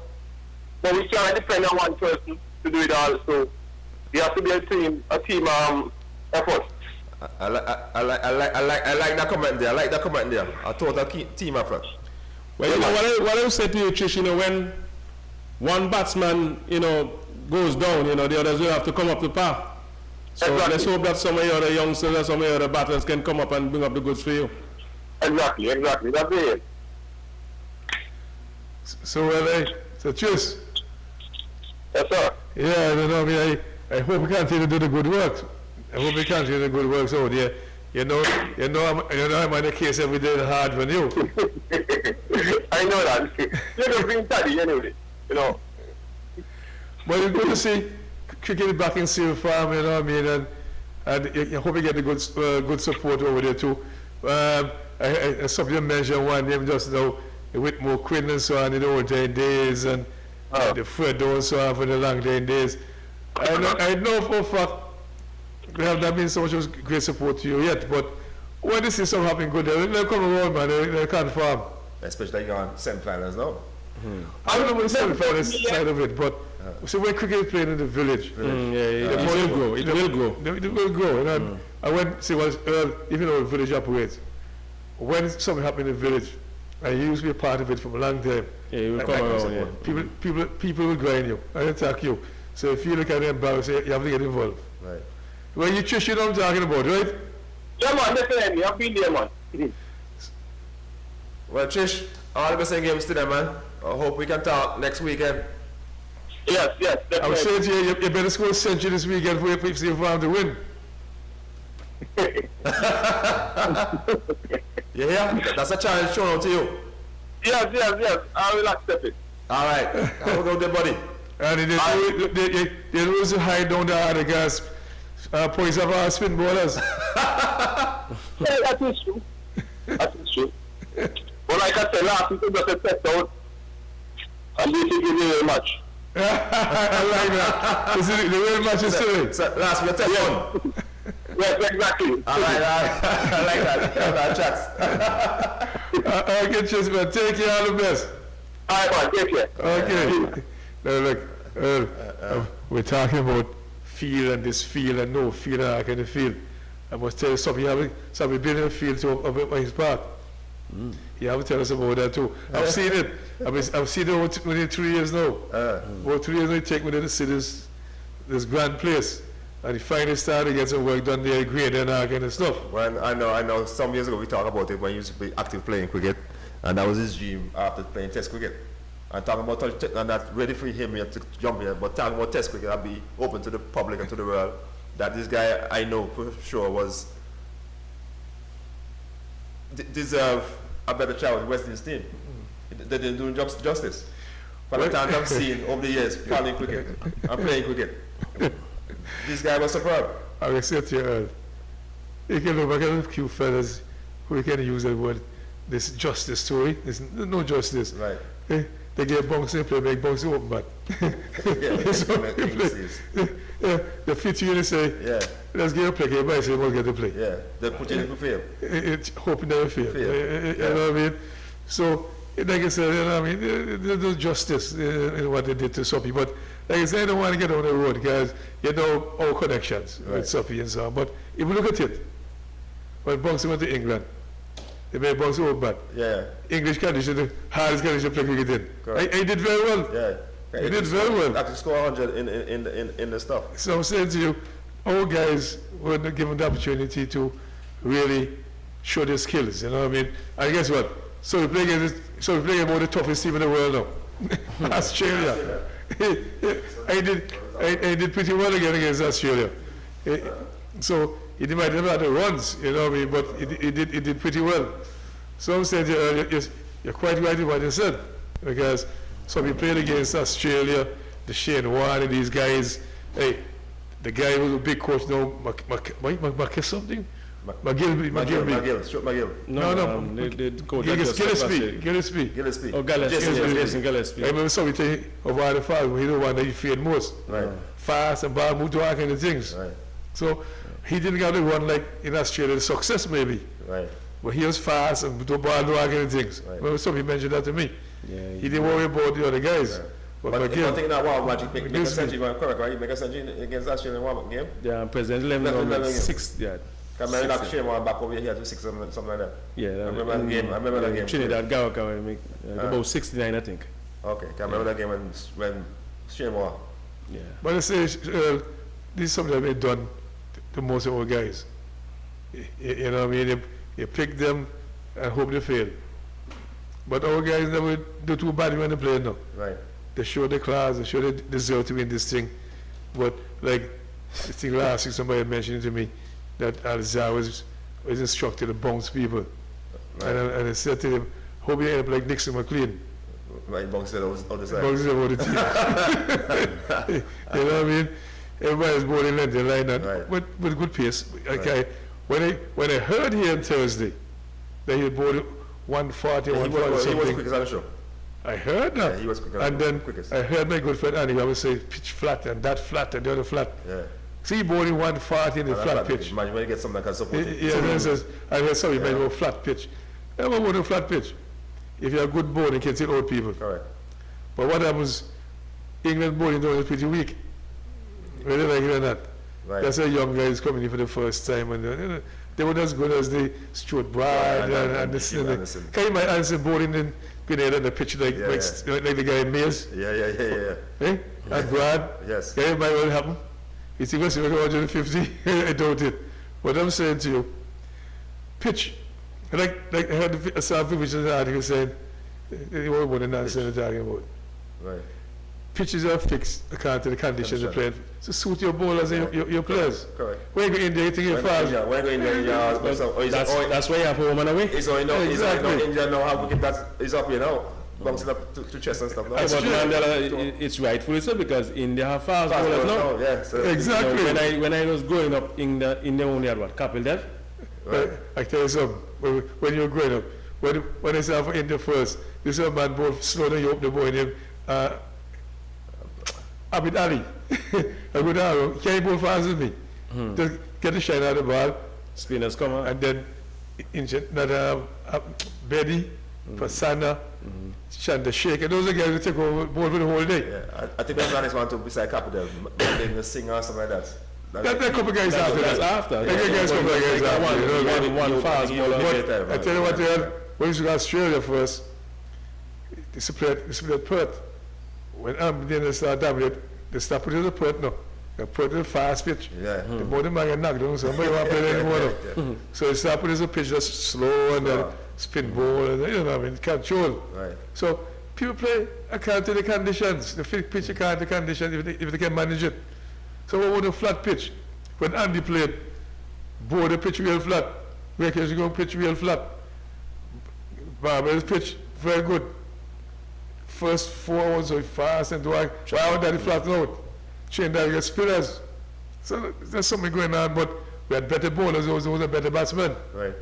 S5: But we can't depend on one person to do it all, so you have to be a team effort.
S1: I like that comment there. I thought a team effort.
S4: Well, you know, what I said to you, Trish, you know, when one batsman, you know, goes down, you know, the others will have to come up to par. So
S5: Exactly.
S4: let's hope that some of your other youngsters or some of your other batters can come up and bring up the goods for you.
S5: Exactly. That's it.
S2: So, cheers.
S5: Yes, sir.
S2: Yeah, I don't know, I hope we continue to do the good work. I hope we continue to do the good work out there. You know, I'm on the case every day hard for you.
S5: I know that. You're going to bring Taddy anyway, you know.
S2: But it's good to see cricket back in CA Farm, you know what I mean, and I hope you get the good support over there too. I somebody mentioned one name just now, Whitmore Quinn and so on in the old days, and the Fred and so on for the long days. I know for a fact there have not been so much great support to you yet, but when they see something happening good, they'll come around, man, they can't farm.
S1: Especially on semi-finals now.
S2: I don't know what the semi-finals side of it, but so when cricket is played in the village,
S4: It will grow. It will grow.
S2: It will grow. And I went see what even though the village operates, when something happens in the village, I used to be a part of it for a long time.
S4: Yeah, you will come around. Yeah.
S2: People will grind you and attack you. So if you look at them embarrassed, you have to get involved.
S1: Right.
S2: Well, you Trish, you know what I'm talking about, right?
S5: Yeah, man, definitely. I've been there, man.
S1: Well, Trish, all the best in games today, man. I hope we can talk next weekend.
S5: Yes, definitely.
S2: I was saying to you, you better score a century this weekend for you see if you have to win.
S1: Yeah, that's a challenge shown out to you.
S5: Yes. I will accept it.
S1: All right. Have a good day, buddy.
S2: And they lose to hide down the other guys. Points of our spin bowlers.
S5: Yeah, that is true. But like I said, last week we just a test out. And this is very much.
S2: I like that. Is it the real match is today?
S1: So, last week, test one.
S5: Yes, exactly.
S1: All right. I like that. That chats.
S2: Okay, cheers, man. Take care, all the best.
S5: All right, man, take care.
S2: Okay. Now, look, we're talking about field and this field and no field and that kind of field. I must tell you something. Somebody building a field to his park. You have to tell us about that too. I've seen it. I've seen it within 3 years now. About 3 years now, you take me to see this grand place. And he finally started to get some work done there, grade and that kind of stuff.
S1: Well, I know. Some years ago we talked about it when he used to be active playing cricket, and that was his dream after playing Test cricket. And talking about and that's ready for him here to jump here, but talking about Test cricket, I'll be open to the public and to the world that this guy I know for sure was deserve a better chance with West Indies team. They didn't do him justice. For the times I've seen over the years playing cricket and playing cricket. This guy was superb.
S2: I will say to you, you can look back at a few fellas who can use the word, this justice story. There's no justice.
S1: Right.
S2: They get bunks and play, make bunks open back. They fit you and say, let's get a play, everybody say, we'll get to play.
S1: Yeah, they put you in for fail.
S2: It's hoping never fail. You know what I mean? So, like I said, you know what I mean? There's no justice in what they did to Soppy. But like I said, I don't want to get on the road because you know our connections with Soppy and so on. But if you look at it, when Bunks went to England, they made Bunks open back.
S1: Yeah.
S2: English condition, the hardest condition to play cricket in. I did very well.
S1: Yeah.
S2: He did very well.
S1: Actually score 100 in the stuff.
S2: So I'm saying to you, our guys were not given the opportunity to really show their skills, you know what I mean? And guess what? So we're playing about the toughest team in the world now. Australia. I did pretty well again against Australia. So he might have had the runs, you know what I mean, but he did pretty well. So I'm saying to you, you're quite right in what you said, because so we played against Australia, the Shane Warren and these guys. Hey, the guy was a big coach now, McKiss something? McGillby.
S1: Stuart McGill.
S4: The coach that just
S2: Gillespie.
S1: Gillespie.
S4: Oh, Gillespie.
S1: Jason
S4: Gillespie.
S2: I remember somebody of all the five, he the one that he feared most.
S1: Right.
S2: Fast and ball, move to all kind of things.
S1: Right.
S2: So he didn't get the one like in Australia, the success maybe.
S1: Right.
S2: But he was fast and do ball, do all kind of things.
S1: Right.
S2: Remember somebody mentioned that to me.
S4: Yeah,
S2: He didn't worry about the other guys.
S1: Right.
S2: But
S1: But
S2: McGill,
S1: one thing that wow, Magic make a
S2: Gillespie.
S1: century, man, correct, right? Make a century against Australia in one game.
S4: Yeah, President 11
S1: Level
S4: number
S1: game.
S4: 6. Yeah.
S1: Can I knock Shane Warren back over here to 6 something like that?
S4: Yeah,
S1: I remember that game. I remember that game.
S4: Trinidad Gawaka make about 69, I think.
S1: Okay, can I remember that game when Shane Warren.
S4: Yeah.
S2: but I say, this is something that been done to most of our guys. You know what I mean? You pick them and hope they fail. But our guys never do too bad when they play now.
S1: Right.
S2: They show the class, they show they deserve to win this thing. But like, I think last week somebody mentioned to me that Alzar was instructed to bounce people.
S1: Right.
S2: And I said to him, hope you end up like Nixon McLean.
S1: Right, Bunks said other side.
S2: Bounces about the team. You know what I mean? Everybody's born in London like that,
S1: Right.
S2: with good pace. Okay, when I heard here on Thursday that he bought 140,
S1: He
S2: 140
S1: was
S2: something,
S1: quickest on the show.
S2: I heard that.
S1: Yeah, he was quickest.
S2: And then
S1: quickest.
S2: I heard my good friend Annie always say pitch flat and that flat and the other flat.
S1: Yeah.
S2: See, he bought in 140 in the
S1: And
S2: flat
S1: that
S2: pitch.
S1: Imagine when you get something that can support it.
S2: Yeah, then says, I heard somebody
S1: Yeah.
S2: might go flat pitch. Never go to flat pitch. If you're a good bowler, you can take old people.
S1: Correct.
S2: But what happens, England bowling down is pretty weak. Whether like it or not.
S1: Right.
S2: That's why young guys coming in for the first time and they were not as good as the Stuart Bride and Anderson.
S1: Anderson.
S2: Can you imagine Anderson bowling in Grenada on the pitch like,
S1: Yeah,
S2: like the guy in Mays?
S1: Yeah.
S2: Eh? And Brad?
S1: Yes.
S2: Can you imagine what happened? You think what's 150? I doubt it. What I'm saying to you, pitch. Like I heard a South Vision article saying, you won't want to understand the talking about.
S1: Right.
S2: Pitches are fixed according to the conditions of play. So suit your bowlers and your players.
S1: Correct.
S2: When you go in there, you think you're fast.
S1: When you go in there,
S4: That's why you have home and away.
S1: It's only now
S2: Exactly.
S1: India know how wicked that is up, you know. Bouncing up to chest and stuff. No?
S4: But
S2: true.
S4: Mandela, it's rightfully so because India have fast bowlers now.
S1: Yeah, so
S2: Exactly.
S4: You know, when I was growing up, India only had what? Kapil Dev?
S1: Right.
S2: I tell you something, when you're growing up, when I saw for India first, this is a man ball slow down, you open the ball in him, Abid Ali, a good arrow, can't ball fast with me. Just get the shine out of the ball,
S4: Spinners come on.
S2: and then Betty, Fasana, Shanda Sheikh, and those are guys who take over ball for the whole day.
S1: Yeah, I think that's nice one to beside Capital, maybe a singer or something like that.
S2: That a couple guys after
S4: That's
S2: that.
S4: after.
S2: That guys couple guys after. You know, like,
S4: One fast bowler.
S2: I tell you what, when we used to go to Australia first, they split Perth. When they start dominate, they start putting the Perth now. They put the fast pitch.
S1: Yeah.
S2: The more the man get knocked down, somebody want to play anymore now. So they start putting the pitch that's slow and then spin ball and you know what I mean, control.
S1: Right.
S2: So people play according to the conditions. The pitch according to the conditions if they can manage it. So what was the flat pitch? When Andy played, board the pitch real flat. Rakers go pitch real flat. Barber's pitch very good. First 4 hours so fast and why would that flat out? Chain that get spinners. So there's something going on, but we had better bowlers, those are better batsmen.
S1: Right.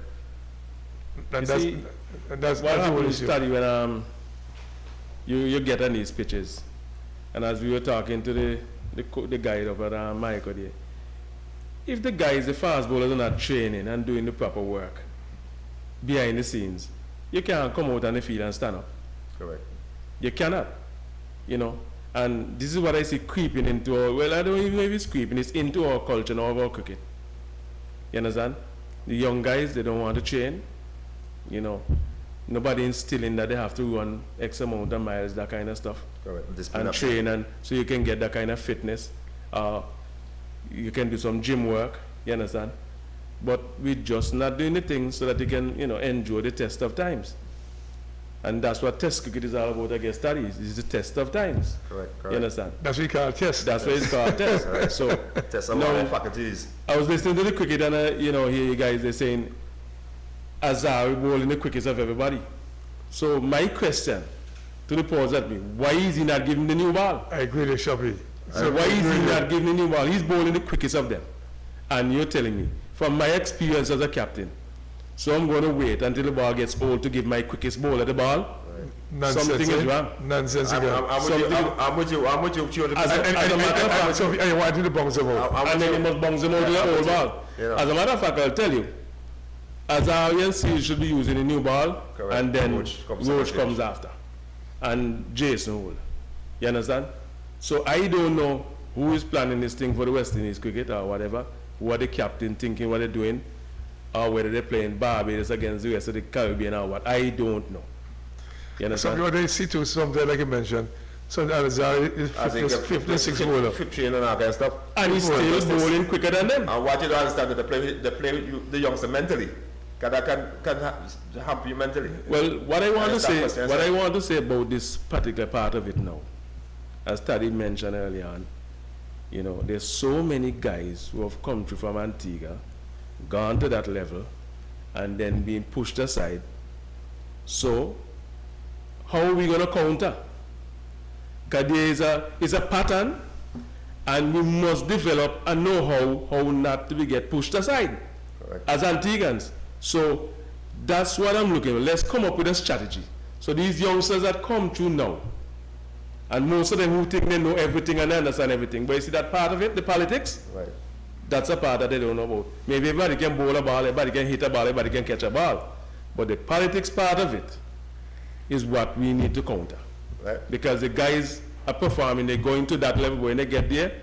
S2: And
S4: You
S2: that's
S4: What
S2: the whole
S4: happens
S2: issue.
S4: study when you get on these pitches, and as we were talking to the guy up at Michael there, if the guys, the fast bowlers are not training and doing the proper work behind the scenes, you can't come out on the field and stand up.
S1: Correct.
S4: You cannot, you know. And this is what I see creeping into our, well, I don't even know if it's creeping, it's into our culture now of our cricket. You understand? The young guys, they don't want to train, you know. Nobody instilling that they have to run X amount of miles, that kind of stuff.
S1: Correct.
S4: And train, and so you can get that kind of fitness. You can do some gym work, you understand? But we're just not doing the things so that you can, you know, enjoy the test of times. And that's what test cricket is all about, I guess, studies. It's the test of times.
S1: Correct.
S4: You understand?
S2: That's what you call a test.
S4: That's why it's called test.
S1: Right.
S4: So
S1: Test some
S4: now,
S1: of the faculties.
S4: I was listening to the cricket and, you know, here you guys, they're saying, Azar bowling the quickest of everybody. So my question to the powers that be, why is he not giving the new ball?
S2: I agree with Shoppy.
S4: So why is he not giving the new ball? He's bowling the quickest of them. And you're telling me, from my experience as a captain, so I'm going to wait until the ball gets old to give my quickest bowler the ball?
S2: Nonsense,
S4: Something is wrong.
S2: Nonsense again.
S1: I'm with you. I'm with you.
S4: As a matter of fact,
S2: So I want you to bounce him out.
S4: and then he must bounce him out to the old ball.
S1: Yeah.
S4: As a matter of fact, I'll tell you, as RNC should be using a new ball,
S1: Correct.
S4: and then
S1: Roach
S4: Roach
S1: comes
S4: comes after. And Jason Hole. You understand? So I don't know who is planning this thing for the West Indies cricket or whatever, what the captain thinking, what they're doing, or whether they're playing Barbados against the rest of the Caribbean or what. I don't know. You understand?
S2: Some what they see too, something like you mentioned. So Alazari is 56 bowler.
S1: 15 and all kind of stuff.
S4: And he's still bowling quicker than them.
S1: And what you don't understand is they play with the youngster mentally. Because that can hamper you mentally.
S4: Well, what I want to say,
S1: Understand,
S4: what I want to say about this particular part of it now, as Taddy mentioned earlier on, you know, there's so many guys who have come through from Antigua, gone to that level, and then being pushed aside. So, how are we going to counter? Because there is a pattern, and we must develop a know-how how not to get pushed aside.
S1: Correct.
S4: As Antiguans. So that's what I'm looking at. Let's come up with a strategy. So these youngsters that come through now, and most of them who think they know everything and understand everything, but you see that part of it, the politics,
S1: Right.
S4: that's a part that they don't know about. Maybe everybody can bowl a ball, everybody can hit a ball, everybody can catch a ball. But the politics part of it is what we need to counter.
S1: Right.
S4: Because the guys are performing, they go into that level, but when they get there,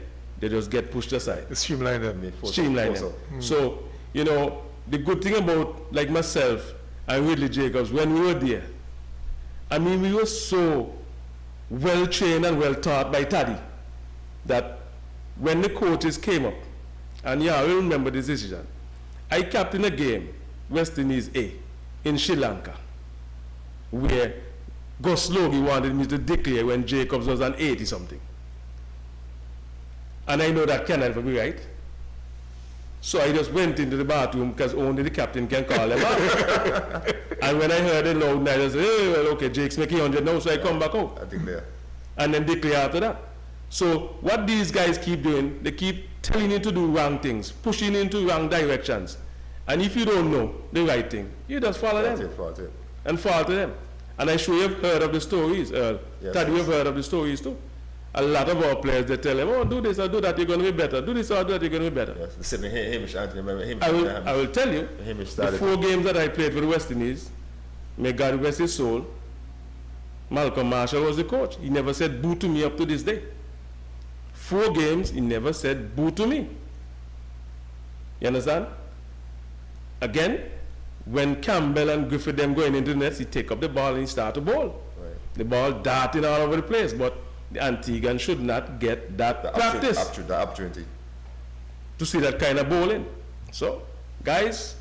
S4: they just get pushed aside.
S2: Streamline them.
S4: Streamline them. So, you know, the good thing about, like myself and Ridley Jacobs, when we were there, I mean, we were so well trained and well taught by Taddy that when the coaches came up, and yeah, I will remember this decision, I captained a game, West Indies A, in Sri Lanka, where Gus Logie wanted me to declare when Jacobs was an 80-something. And I know that cannot ever be right. So I just went into the bathroom because only the captain can call them out. And when I heard it loud, I just said, hey, well, okay, Jake's making 100 now, so I come back out.
S1: I declare.
S4: And then declare after that. So what these guys keep doing, they keep telling you to do wrong things, pushing you into wrong directions. And if you don't know the right thing, you just follow them
S1: Fault it.
S4: and fall to them. And I'm sure you've heard of the stories,
S1: Yes,
S4: Taddy,
S1: yes.
S4: you've heard of the stories too. A lot of our players, they tell them, oh, do this or do that, you're going to be better. Do this or do that, you're going to be better.
S1: Yes. The same Hamish Anthony, remember Hamish?
S4: I will tell you,
S1: Hamish
S4: the
S1: started.
S4: 4 games that I played for the West Indies, may God rest his soul, Malcolm Marshall was the coach. He never said boo to me up to this day. 4 games, he never said boo to me. You understand? Again, when Campbell and Griffith them going into the nets, he take up the ball and he start to bowl.
S1: Right.
S4: The ball darting all over the place, but the Antiguan should not get that practice
S1: The opportunity.
S4: to see that kind of bowling. So, guys,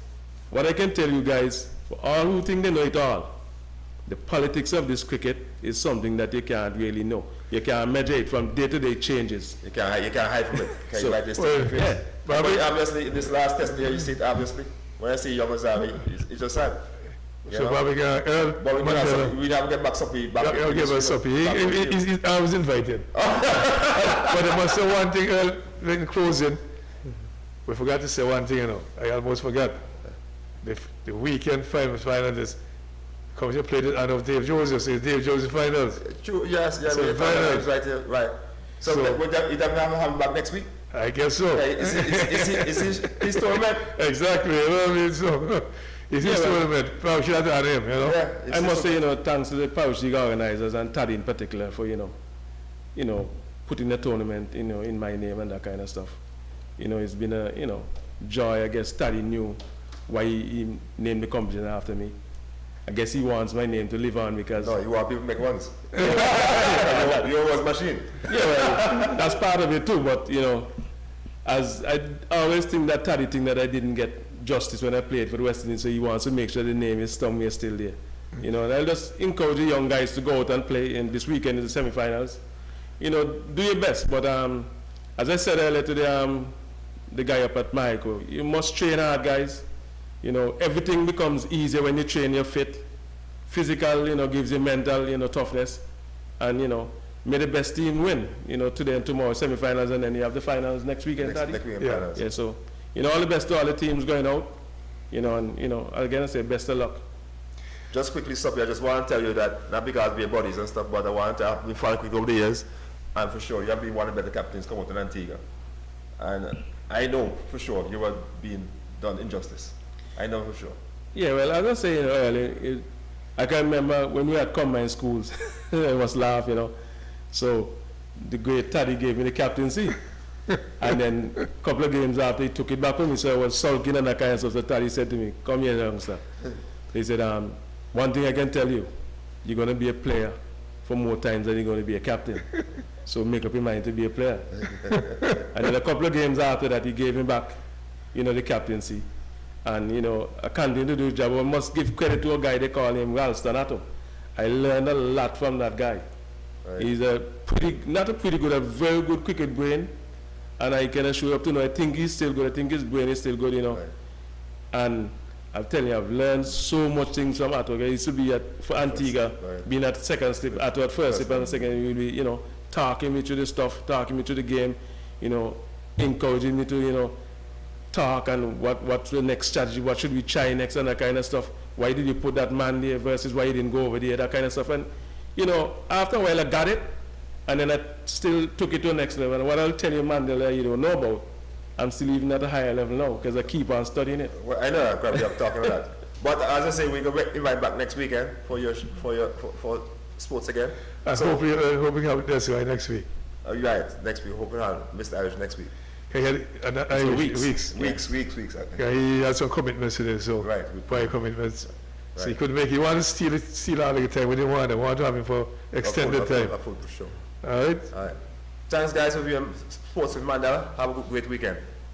S4: what I can tell you guys, for all who think they know it all, the politics of this cricket is something that you can't really know. You can't measure it from day-to-day changes.
S1: You can't hide from it. Can
S4: So,
S1: you write this
S2: well,
S1: thing?
S4: Yeah.
S1: But obviously, in this last test there, you see it obviously. When I see young Azavi, it's just sad. You
S2: So
S1: know?
S2: Bobby Earl
S1: But
S2: Mandela,
S1: we have to get back something. Back
S2: I'll give us something. I was invited. But I must say one thing, Earl, in closing. We forgot to say one thing, you know. I almost forgot. The weekend finals is come to play the honor of Dave Joseph. So Dave Joseph finals.
S1: True, yes,
S2: So
S1: we
S2: finals.
S1: right here, right. So,
S2: So-
S1: you don't have him back next week?
S2: I guess so.
S1: Is his tournament?
S2: Exactly. You know what I mean? So it's his
S4: Yeah, well-
S2: tournament. Probably should have done him, you know.
S1: Yeah,
S4: I must say, you know, thanks to the Parish League organizers and Taddy in particular for, you know, putting the tournament, you know, in my name and that kind of stuff. You know, it's been a, you know, joy. I guess Taddy knew why he named the competition after me. I guess he wants my name to live on because...
S1: No, you want people to make ones. You're a machine.
S4: Yeah, well, that's part of it too, but, you know, as I always think that Taddy thing that I didn't get justice when I played for the West Indies, so he wants to make sure the name is somewhere still there. You know, and I'll just encourage the young guys to go out and play in this weekend in the semi-finals. You know, do your best, but as I said earlier to the guy up at Michael, you must train hard, guys. You know, everything becomes easier when you train your fit. Physical, you know, gives you mental, you know, toughness. and, you know, may the best team win, you know, today and tomorrow, semi-finals, and then you have the finals next weekend, Taddy?
S1: Next weekend,
S2: Yeah.
S1: finals.
S4: Yeah, so, you know, all the best to all the teams going out, you know, and, you know, again, I say best of luck.
S1: Just quickly stop here, I just want to tell you that, not because we're buddies and stuff, but I want to have been following quick over the years, and for sure, you have been one of the better captains come out in Antigua. And I know for sure you are being done injustice. I know for sure.
S4: Yeah, well, as I was saying earlier, I can remember when we had combined schools, I was laugh, you know. So the great Taddy gave me the captaincy. And then a couple of games after, he took it back from me, so I was sulking and that kind of stuff. So Taddy said to me, come here, youngster. He said, one thing I can tell you, you're going to be a player for more times than you're going to be a captain. So make up your mind to be a player. And then a couple of games after that, he gave me back, you know, the captaincy. And, you know, I continued to do the job. I must give credit to a guy, they call him Ralston Atto. I learned a lot from that guy.
S1: Right.
S4: He's a not a pretty good, a very good cricket brain. And I can assure you up to now, I think he's still good. I think his brain is still good, you know.
S1: Right.
S4: And I'm telling you, I've learned so much things from Atto. He used to be for Antigua,
S1: right.
S4: being at second slip, Atto at first slip, and second, he will be, you know, talking me through the stuff, talking me through the game, you know, encouraging me to, you know, talk and what's the next strategy, what should we try next, and that kind of stuff. Why did you put that man there versus why you didn't go over there, that kind of stuff. And, you know, after a while I got it, and then I still took it to the next level. And what I'll tell you, Mandela, you don't know about, I'm still even at a higher level now, because I keep on studying it.
S1: Well, I know I'm probably talking about that. But as I say, we can invite back next weekend for sports again.
S2: I hope we have this guy next week.
S1: Right, next week. Hoping to have Mr. Irish next week.
S2: Weeks.
S1: Weeks. Okay.
S2: Yeah, he had some commitments today, so
S1: Right.
S2: prior commitments. So he
S1: Right.
S2: couldn't make it. He wanted to steal all the time when he wanted. Wanted to have him for extended time.
S1: A full for sure.
S2: All right.
S1: All right. Thanks, guys, for viewing Sports with Mandela. Have a great weekend.